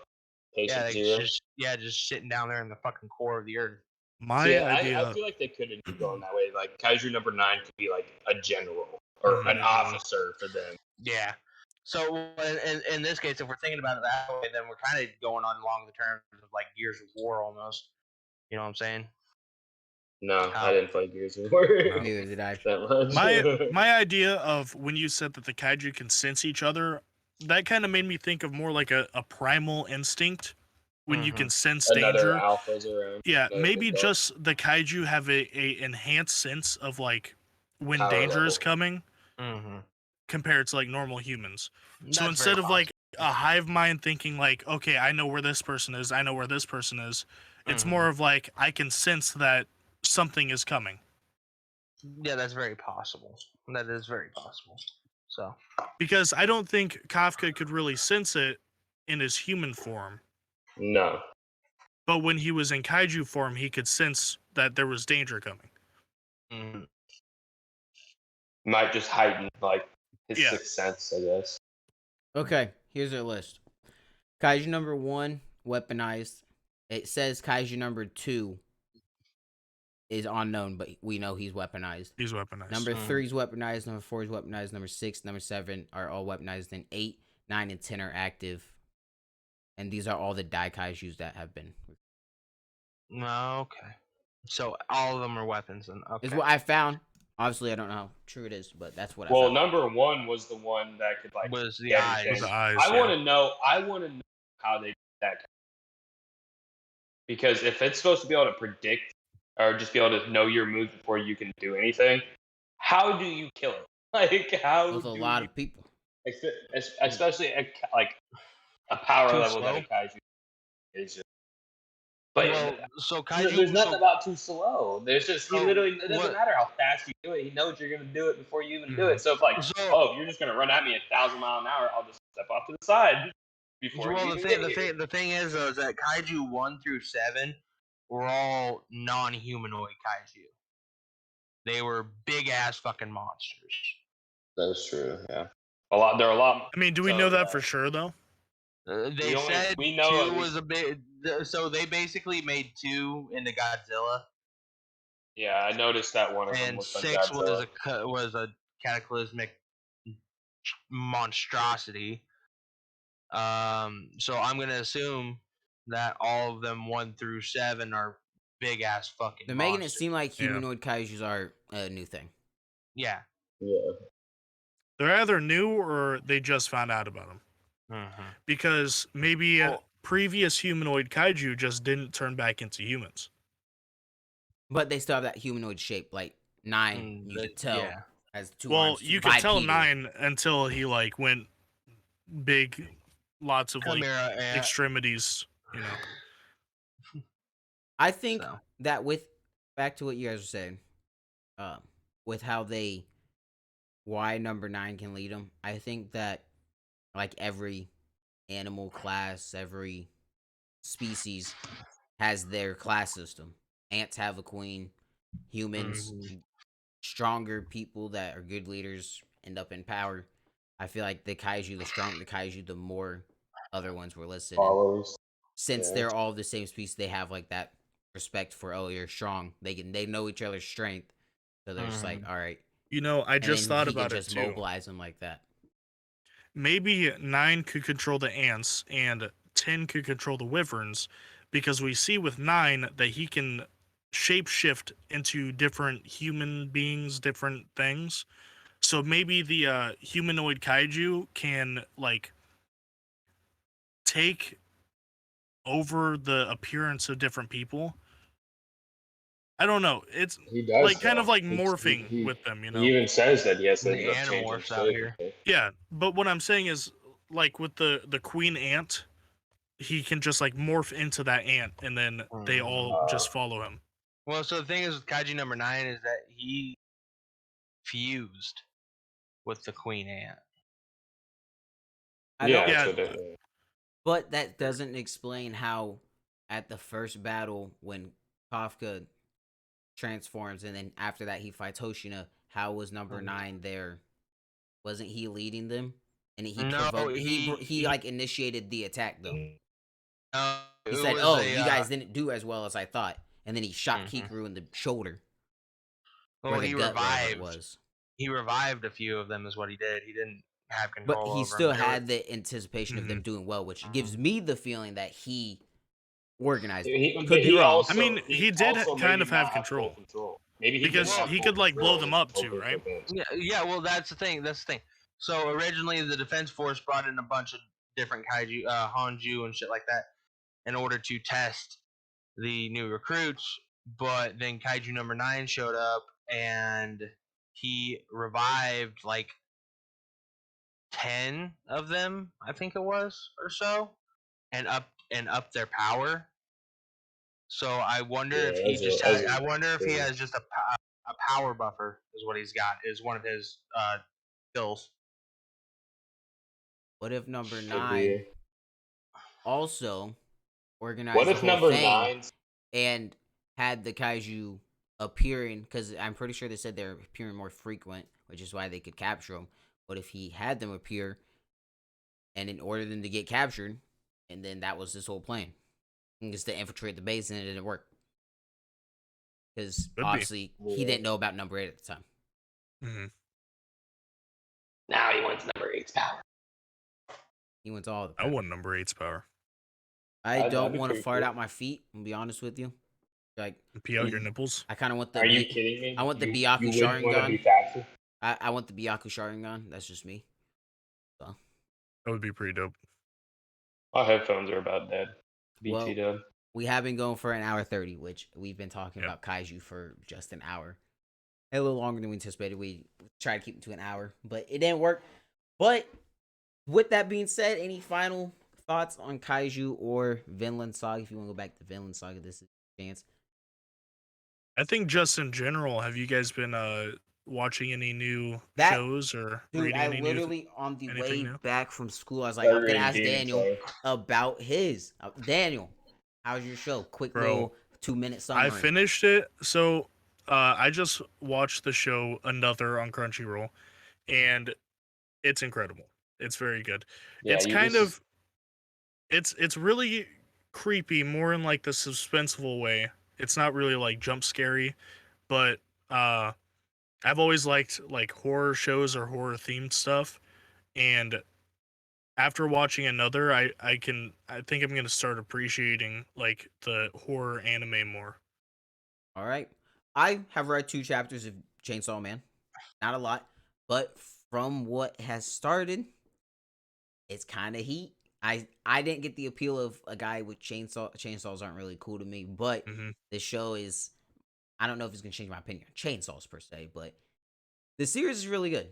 patient 0?
Just sitting down there in the fucking core of the earth.
My
See,
idea.
I feel like they couldn't be going that way. Like Kaiju number 9 could be like a general or an officer for them.
Yeah. So in this case, if we're thinking about it that way, then we're kind of going on along the terms of like Gears of War almost. You know what I'm saying?
No, I didn't play Gears of War.
Neither did I.
That much.
My idea of when you said that the kaiju can sense each other that kind of made me think of more like a primal instinct when you can sense
Another
danger.
alpha's around.
Yeah,
Another
maybe
big dog.
just the kaiju have a enhanced sense of like when
Power
danger
level.
is coming
Mm-hmm.
compared to like normal humans. So
That's
instead
very
of like a hive mind thinking like, okay, I know where this person is, I know where this person is, it's more of like I can sense that something is coming.
Yeah, that's very possible. That is very possible. So
Because I don't think Kafka could really sense it in his human form.
No.
But when he was in kaiju form, he could sense that there was danger coming.
mm,
Might just heighten like his
Yeah.
sixth sense, I guess.
Okay, here's our list. Kaiju number 1, weaponized. It says Kaiju number 2 is unknown, but we know he's weaponized.
He's weaponized.
Number 3 is weaponized. Number 4 is weaponized. Number 6, number 7 are all weaponized. And 8, 9, and 10 are active. And these are all the Dai Kaijus that have been.
okay. So all of them are weapons, and okay.
Is what I found. Obviously, I don't know how true it is, but that's what I
Well,
found.
number 1 was the one that could like
was the
get
eyes.
changed.
The eyes,
I
yeah.
want to know. I want to know how they did that. Because if it's supposed to be able to predict or just be able to know your moves before you can do anything, how do you kill it? Like how?
With a
do
lot
you,
of people.
especially like a power
Too
level
slow?
that a kaiju is just. But
Well, so kaiju.
there's nothing
so,
about too slow. There's just he
So,
literally it doesn't
what-
matter how fast you do it. He knows you're gonna do it before you even do
Mhm.
it. So if like,
So-
oh, if you're just gonna run at me 1,000 mile an hour, I'll just step off to the side before
well,
you
the
even
thing,
get here.
the thing is though, is that kaiju 1 through 7 were all non-humanoid kaiju. They were big ass fucking monsters.
That's true. Yeah, There are a lot.
I mean, do we
so,
know that
yeah.
for sure though?
They said
we know
2
at
was a bit. So they basically made 2 into Godzilla,
Yeah, I noticed that one of them
and
was from
6
Godzilla.
was a cataclysmic monstrosity. So I'm gonna assume that all of them 1 through 7 are big ass fucking.
They're making it
monsters.
seem like
Yeah.
humanoid kaijus are a new thing.
Yeah.
Yeah.
They're either new or they just found out about them.
Mm-hmm.
Because maybe
Well-
previous humanoid kaiju just didn't turn back into humans.
But they still have that humanoid shape. Like 9, you could tell,
Yeah.
has 2
Well,
arms.
you could tell
bipedal.
9 until he like went big, lots of like
Chimera,
extremities. You know.
I think
So.
that with back to what you guys were saying, with how why number 9 can lead them. I think that like every animal class, every species has their class system. Ants have a queen. Humans, stronger people that are good leaders end up in power. I feel like the kaiju, the stronger the kaiju, the more other ones were listed. And
Followers.
since
Yeah.
they're all the same species, they have like that respect for, oh, you're strong. They know each other's strength, so they're just like, all right.
You know, I
And
just
then
thought
he can
about it
just
too.
mobilize them like that.
Maybe 9 could control the ants and 10 could control the wyverns, because we see with 9 that he can shapeshift into different human beings, different things. So maybe the humanoid kaiju can like take over the appearance of different people. I don't know. It's
He does
like kind
though.
of like
It's-
morphing
he-
with them, you know.
He even says that he has to
The
end up changing
Animorphs out
shape.
here.
Yeah, but what I'm saying is, like with the queen ant, he can just like morph into that ant, and then they all just follow him.
Well, so the thing is with kaiju number 9 is that he fused with the queen ant.
I
Yeah,
don't,
Yeah.
that's what it-
but that doesn't explain how at the first battle when Kafka transforms and then after that he fights Hoshina, how was number 9 there? Wasn't he leading them? And he
No,
provoked,
he-
he like initiated the attack though. He
It
said,
was
"Oh,
a,
you guys didn't do as well as I thought," and then he shot Kikuru in the shoulder.
well,
or the
he
gut, wherever it
revived.
was.
He revived a few of them, is what he did. He didn't have
But
control.
he
over
still
them. They were-
had the anticipation of them doing well, which gives
Mhm.
me the feeling that he organized.
He-
Could be
he
wrong.
also-
I mean, he did
also
kind
maybe
of have
not
control.
full control. Maybe he
Because
didn't have
he
full
could, like, blow
control
them up
until
too,
he
right?
advanced.
Yeah. Well, that's the thing. So originally, the Defense Force brought in a bunch of different kaiju, Hanju and shit like that, in order to test the new recruits. But then Kaiju number 9 showed up, and he revived like 10 of them, I think it was, or so, and up their power. So I wonder
Yeah,
if he
as
just
a, as
has.
a,
I wonder if he
yeah.
has just a power buffer is what he's got. Is one of his skills.
What if number
Could
9
be.
also
What
organized the
if
whole
number
thing
nine's
and had the kaiju appearing? Because I'm pretty sure they said they're appearing more frequent, which is why they could capture them. What if he had them appear and in order them to get captured, and then that was his whole plan, just to infiltrate the base, and it didn't work because
Could be.
obviously he didn't know about number 8 at the time.
Hmm.
now he wants number 8's power.
He went to all the
I
power.
want number 8's power.
I
That'd
don't
be
want to
pretty
fart
cool.
out my feet. I'm gonna be honest with you. Like
Pee out your nipples.
I kind of want the.
Are you kidding me?
I want the
You
Byaku
wouldn't want to be
Sharingan.
faster?
I want the Byaku Sharingan. That's just me. So
That would be pretty dope.
My headphones are about dead.
Well,
BT dub.
we have been going for an hour 30, which we've been talking
Yep.
about Kaiju for just an hour. A little longer than we anticipated. We tried to keep it to an hour, but it didn't work. But with that being said, any final thoughts on Kaiju or Vinland Saga? If you want to go back to Vinland Saga, this is your chance.
I think just in general, have you guys been watching any new
That-
shows or
Dude,
reading
I
any
literally on the
anything
way
new?
back from school, I was like,
Started
I'm gonna
reading
ask
Demon
Daniel
Slayer.
about his. Daniel, how's your show? Quick
Bro,
little 2-minute summary.
I finished it. So I just watched the show Another on Crunchyroll, and it's incredible. It's very good.
Yeah,
It's
you
kind
just,
of it's really creepy, more in like the suspenseful way. It's not really like jump scary, but I've always liked like horror shows or horror themed stuff, and after watching Another, I think I'm gonna start appreciating like the horror anime more.
All right. I have read 2 chapters of Chainsaw Man. Not a lot, but from what has started, it's kind of heat. I didn't get the appeal of a guy with chainsaws aren't really cool to me, but
Hmm.
the show is I don't know if it's going to change my opinion on chainsaws per se, but the series is really good.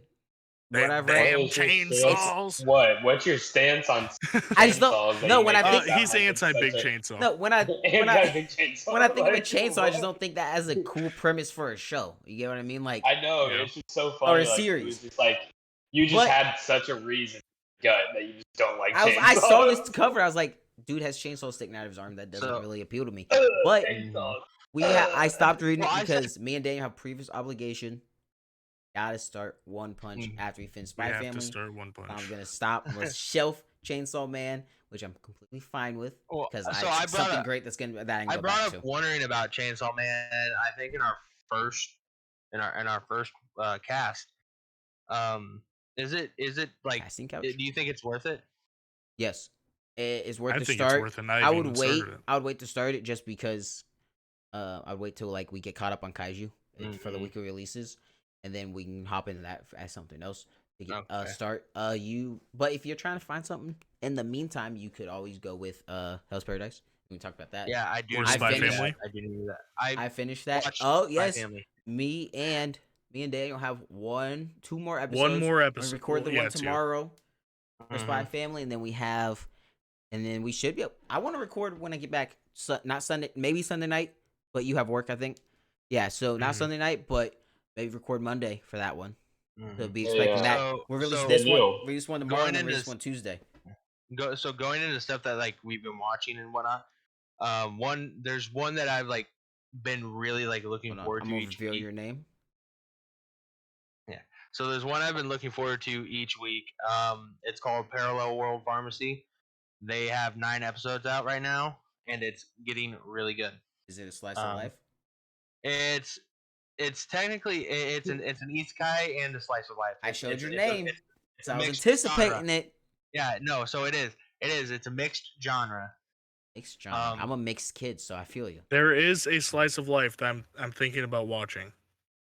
What I've read,
Damn
What is your
chainsaws!
what's your stance on
I just don't
chainsaws that
no
you
when
make
I
it
think
sound
He's
like it's
anti big
such a
chainsaw.
no when I
anti-big chainsaw?
when I think of a
Like,
chainsaw, I just
what?
don't think that as a cool premise for a show. You get what I mean? Like
I know,
Yeah.
it's just so
or
funny.
a
Like, it
series.
was just like you just
But-
had such a reason gut that you just don't like
I
chainsaws.
saw this cover. I was like, dude has chainsaw sticking out of his arm. That doesn't
So-
really appeal to me.
Ugh,
But
chainsaws.
I stopped reading
Well,
it
I said-
because me and Daniel have previous obligation. Gotta start One Punch
Mhm.
after we finish
We
Spy
have to
Family.
start One Punch.
I'm gonna stop. Let's shelf Chainsaw Man, which I'm completely fine with
Well,
because
so
I
I
something
brought up,
great that's gonna that I can
I
go
brought
back
up
to.
wondering about Chainsaw Man. I think in our first cast. Is it like?
Casting couch.
Do you think it's worth it?
Yes, it's worth
I
the
think
start.
it's worth it. And I
I
haven't
would
even
wait.
started it.
I would wait to start it just because. I'd wait till like we get caught up on Kaiju for the
Mhm.
weekly releases, and then we can hop into that as something else to get
Okay.
start. But if you're trying to find something in the meantime, you could always go with Hell's Paradise. We can talk about that.
Yeah, I do.
Or
need
Spy
that.
Family?
I do need that.
I finished that.
watched
Oh
Spy
yes,
Family.
me and Daniel have 2 more episodes.
One more
We
episode.
record the
Well,
one
two.
tomorrow for Spy
Mhm.
Family, and then we have, and then we should be. I want to record when I get back. Not Sunday, maybe Sunday night, but you have work, I think. Yeah, so not
Mhm.
Sunday night, but maybe record Monday for that one. So
Mhm.
be expecting
Yeah.
that.
So-
We'll release
so-
this one.
Daniel.
Release one tomorrow,
Going
and then
into
release
s-
one Tuesday.
Going into stuff that like we've been watching and whatnot. There's one that I've like been really like looking
Hold on,
forward
I'm
to
gonna
each
reveal
week.
your name.
So there's one I've been looking forward to each week. It's called Parallel World Pharmacy. They have 9 episodes out right now, and it's getting really good.
Is it a slice of life?
It's technically it's an isekai and a slice of life.
I
It's-
showed
it's-
your
it's a-
name,
it's
so
a
I was
mixed
anticipating
genre.
it.
Yeah, no, so it is. It's a mixed genre.
Mixed genre.
Um,
I'm a mixed kid, so I feel you.
There is a slice of life that I'm thinking about watching.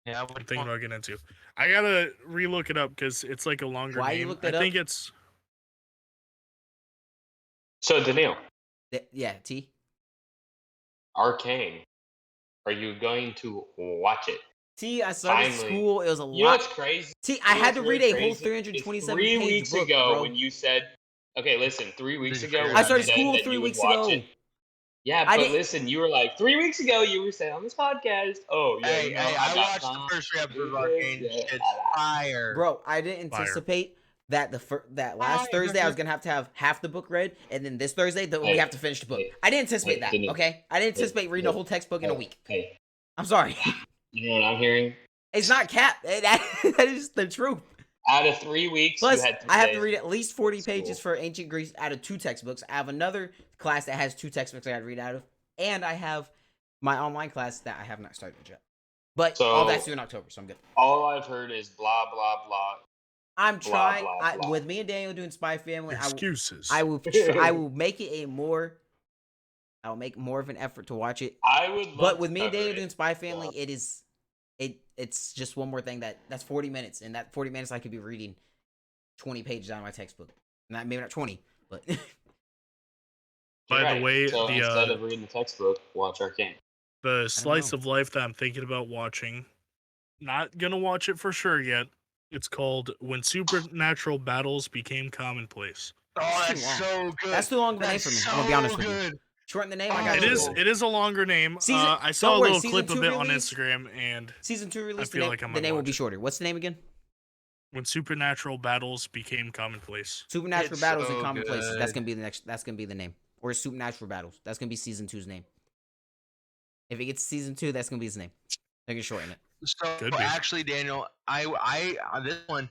Yeah,
I'm thinking about getting into. I gotta relook it up because it's like a longer
Why you
name.
looked
I
it
think
up?
it's
So Daniil,
Yeah, T.
Arcane. Are you going to watch it?
T, I started
Finally.
school. It was a
You know
lot.
what's crazy?
T,
You
I
know
had
what's
to
really
read a whole
crazy? It's
327
3
page
weeks
book,
ago
bro.
when you said, okay, listen, 3 weeks
Did you
ago
figure
when
I
it
you
out,
started
Daniel?
school
said that
3
you would
weeks
watch
ago.
it. Yeah,
I
but
didn't.
listen, you were like 3 weeks ago. You were saying on this podcast, "Oh yeah,
Hey,
you know,
hey,
I
I
got
watched the
time
first 3
to
episodes
do
of
this."
Arcane.
Yeah,
Shit's fire.
Bro, I didn't
Fire.
anticipate that that last Thursday I was gonna have half the book read, and then this Thursday that we
Hey,
have to finish the book.
hey,
I didn't anticipate
hey,
that.
Daniel,
Okay, I didn't
hey,
anticipate reading a
hey,
whole textbook in a week.
hey,
I'm sorry.
you know what I'm hearing?
It's not cap. That is the truth.
Out of 3 weeks, you
Plus,
had 3
I have to
days
read
to
at least
go to
40 pages
school.
for ancient Greece out of 2 textbooks. I have another class that has 2 textbooks I got to read out of, and I have my online class that I have not started yet. But all that's due
So
in October, so I'm good.
all I've heard is blah blah blah
I'm
blah
trying.
blah blah.
With me and Daniel doing Spy Family,
excuses.
I will make it I will make more of an effort to watch it.
I would love
But with
to
me and
cover
Daniel
it.
doing Spy Family, it's just one more thing that's 40 minutes, and that 40 minutes I could be reading 20 pages out of my textbook. Maybe not 20, but
By
You're
the
right.
way,
So instead of reading the textbook, watch Arcane.
the slice
know.
of life that I'm thinking about watching, not gonna watch it for sure yet. It's called When Supernatural Battles Became Commonplace.
Oh,
It's too
that's
long.
so good.
That's too long of a name
That's
for me.
so
I'm gonna be honest with you.
good.
Shorten the name. I
Oh.
got
It
you.
is. It is a longer name.
Season-
I saw
don't
a
worry,
little
season
clip of
2
it on
release.
Instagram, and
Season 2 release.
feel like I'm
the
gonna
name will
watch
be
it.
shorter. What's the name again?
When Supernatural Battles Became Commonplace.
Supernatural
It's
Battles in
so
Common Places. That's
good.
gonna be the next. That's gonna be the name. Or Supernatural Battles. That's gonna be season 2's name. If it gets to season 2, that's gonna be his name. They're gonna shorten it.
So
Could be.
actually, Daniel, I this one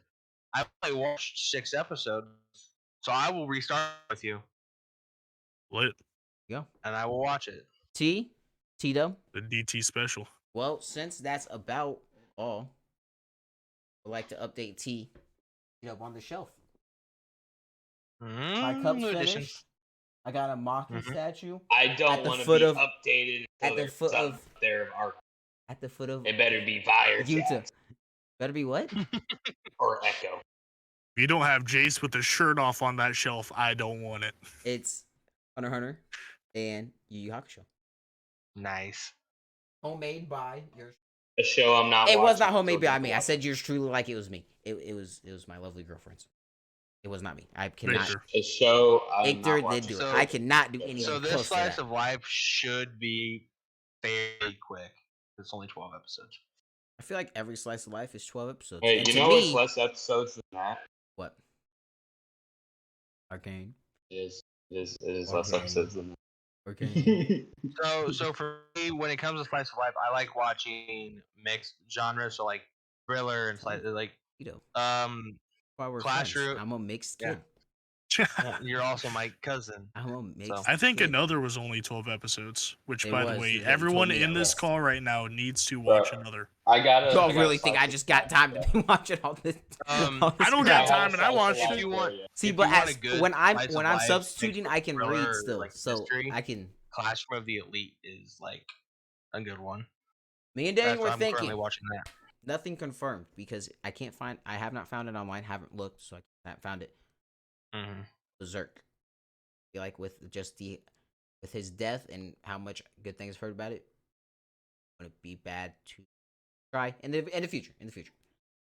I only watched 6 episodes, so I will restart with you
Lit.
Go.
and I will watch it.
Tito.
The DT special.
Well, since that's about all, I'd like to update T up on the shelf. My cup's
New
finished.
additions.
I got a Maki
Mhm.
statue
I don't
the
want to
foot
be
of-
updated
at
until
the
there's
foot
something
of-
there of Arcane.
at the foot of
It better be Fire
Utah.
Chat
Better be what?
or Echo.
If you don't have Jace with the shirt off on that shelf, I don't want it.
It's Hunter x Hunter and Yu Yu Hakusho.
Nice.
Homemade by yours.
A show I'm not
It
watching.
was not homemade
until
by
people
me. I
watch
said yours truly like it was me. It was my lovely girlfriend's. It was not me. I cannot.
Victor.
a show I'm
Victor
not
did
watching.
do it.
So-
I cannot do anything
So this
close to
slice
that.
of life should be fairly quick. It's only 12 episodes.
I feel like every slice of life is 12 episodes.
Hey,
and
you
to
know
me,
what's less episodes than that?
what? Arcane.
It is less
Arcane.
episodes than
Arcane.
that.
So for me, when it comes to slice of life, I like watching mixed genres, so like thriller and like
Tito.
um.
Why we're
Clash
friends.
Room-
I'm a mixed
Yeah.
kid.
You're also my cousin.
I'm a mixed
So-
I think
kid.
Another was only 12 episodes, which,
It
by
was,
the way,
yeah, you told
everyone
me
in
that
this
list.
call right now needs to
Bro.
watch Another.
I gotta.
Y'all
I gotta
really think I
slice
just
it
got
down
time
there.
to be watching all this? all this
I don't
crap?
got time, and I watched
If
it.
you want-
See,
if
but
you want
as,
a good
when I'm
slice of
when I'm
life
substituting,
mixed
I
with
can
thriller,
read still,
like
so
mystery,
I can.
Classroom of the Elite is like a good one.
Me and Daniel were
I'm currently
thinking.
watching that.
Nothing confirmed because I can't find. I have not found it online. Haven't looked, so I haven't found it.
Mm-hmm.
Berserk. I feel like with his death and how much good things I've heard about it, would it be bad to try in the future? In the future.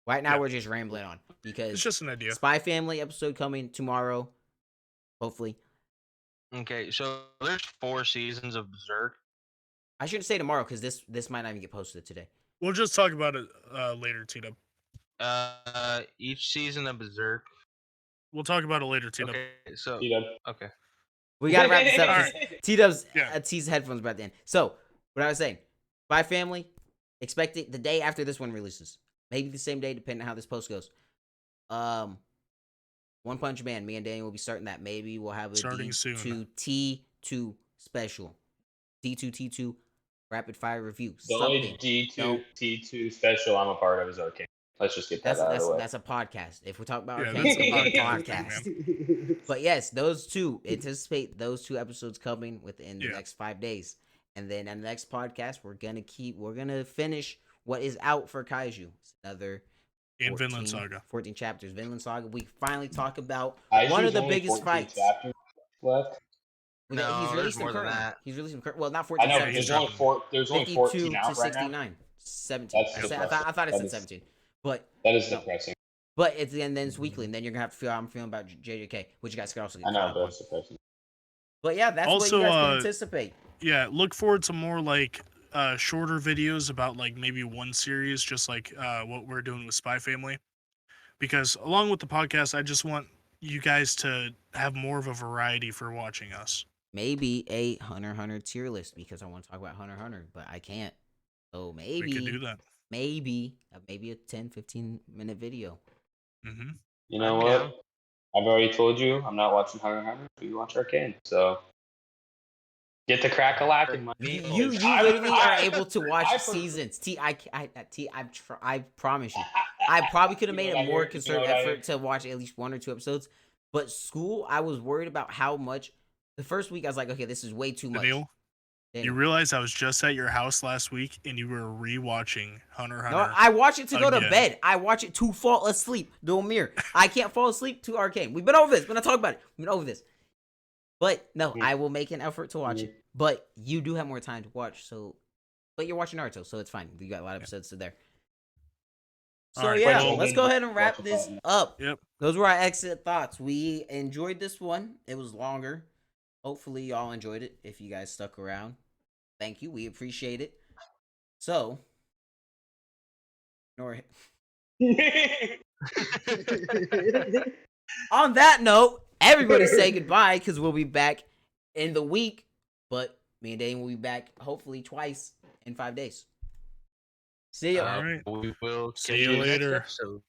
Right now
Yeah.
we're just rambling on because
It's just an idea.
Spy Family episode coming tomorrow, hopefully.
Okay, so there's 4 seasons of Berserk.
I shouldn't say tomorrow because this might not even get posted today.
We'll just talk about it later, Tito.
Each season of Berserk.
We'll talk about it later, Tito.
Okay, so
T-Dub.
okay.
We gotta wrap this up.
All
'Cause
right.
T-Dub's
Yeah.
T's headphones about to end. So what I was saying, Spy Family, expect it the day after this one releases. Maybe the same day, depending on how this post goes. One Punch Man. Me and Daniel will be starting that. Maybe we'll have a
Starting soon.
D2T2 special. D2T2 rapid fire review.
The only
Something.
D2
No.
T2 special I'm a part of is Arcane. Let's just get that out of the way.
That's a podcast. If we talk about
Yeah,
Arcane,
that's
it's
a
gonna be a
podcast,
podcast. But yes, those two. Anticipate those 2 episodes coming within the
Yeah.
next 5 days. And then on the next podcast, we're gonna finish what is out for Kaiju. It's another
In Vinland Saga.
14 chapters. Vinland Saga. We finally talk about
Kaiju's
one of the
only
biggest
14
fights.
chapters left.
He's
No,
released
there's
them
more than
currently.
that.
He's released them currently. Well, not
I
14
know,
Yeah,
but
he's
chapters.
there's only 14
52
out
to
right now.
69. 17.
That's
I thought it said 17. But
That is
no.
depressing.
But it's then it's weekly, and then you're gonna have to feel how I'm feeling about JJK, which you guys could also get
I
caught
know,
up
but
on.
it's depressing.
But yeah, that's
Also,
what you guys can anticipate.
Yeah, look forward to more like shorter videos about like maybe one series, just like what we're doing with Spy Family. Because along with the podcast, I just want you guys to have more of a variety for watching us.
Maybe a Hunter x Hunter tier list because I want to talk about Hunter x Hunter, but I can't. So
We could do that.
maybe a 10-15 minute video.
Mm-hmm.
You know
I'm
what?
down.
I've already told you I'm not watching Hunter x Hunter, but you watch Arcane. So get the crack-a-lack in my
You literally are able to watch seasons. I promise you. I probably could have made a more concerted effort to watch at least 1 or 2 episodes. But school, I was worried about how much. The first week, I was like, okay, this is way too much.
Daniel, you realize I was just at your house last week and you were rewatching Hunter x
No,
Hunter.
I watch it to go to
Again.
bed. I watch it to fall asleep. Do a mirror. I can't fall asleep to Arcane. We've been over this. We're not talking about it. We've been over this. But no, I will make an effort to watch it. But you do have more time to watch, so. But you're watching Naruto, so it's fine. We got a lot of episodes to there. So
Alright,
yeah,
well,
let's go ahead and wrap
watch
this
it.
up.
Yep.
Those were our exit thoughts. We enjoyed this one. It was longer. Hopefully y'all enjoyed it. If you guys stuck around, thank you. We appreciate it. So, on that note, everybody say goodbye because we'll be back in the week. But me and Dane will be back hopefully twice in 5 days. See ya.
All right.
We will
See
catch
you
in the next
later.
episode.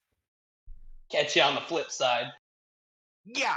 Catch you on the flip side.
Yeah.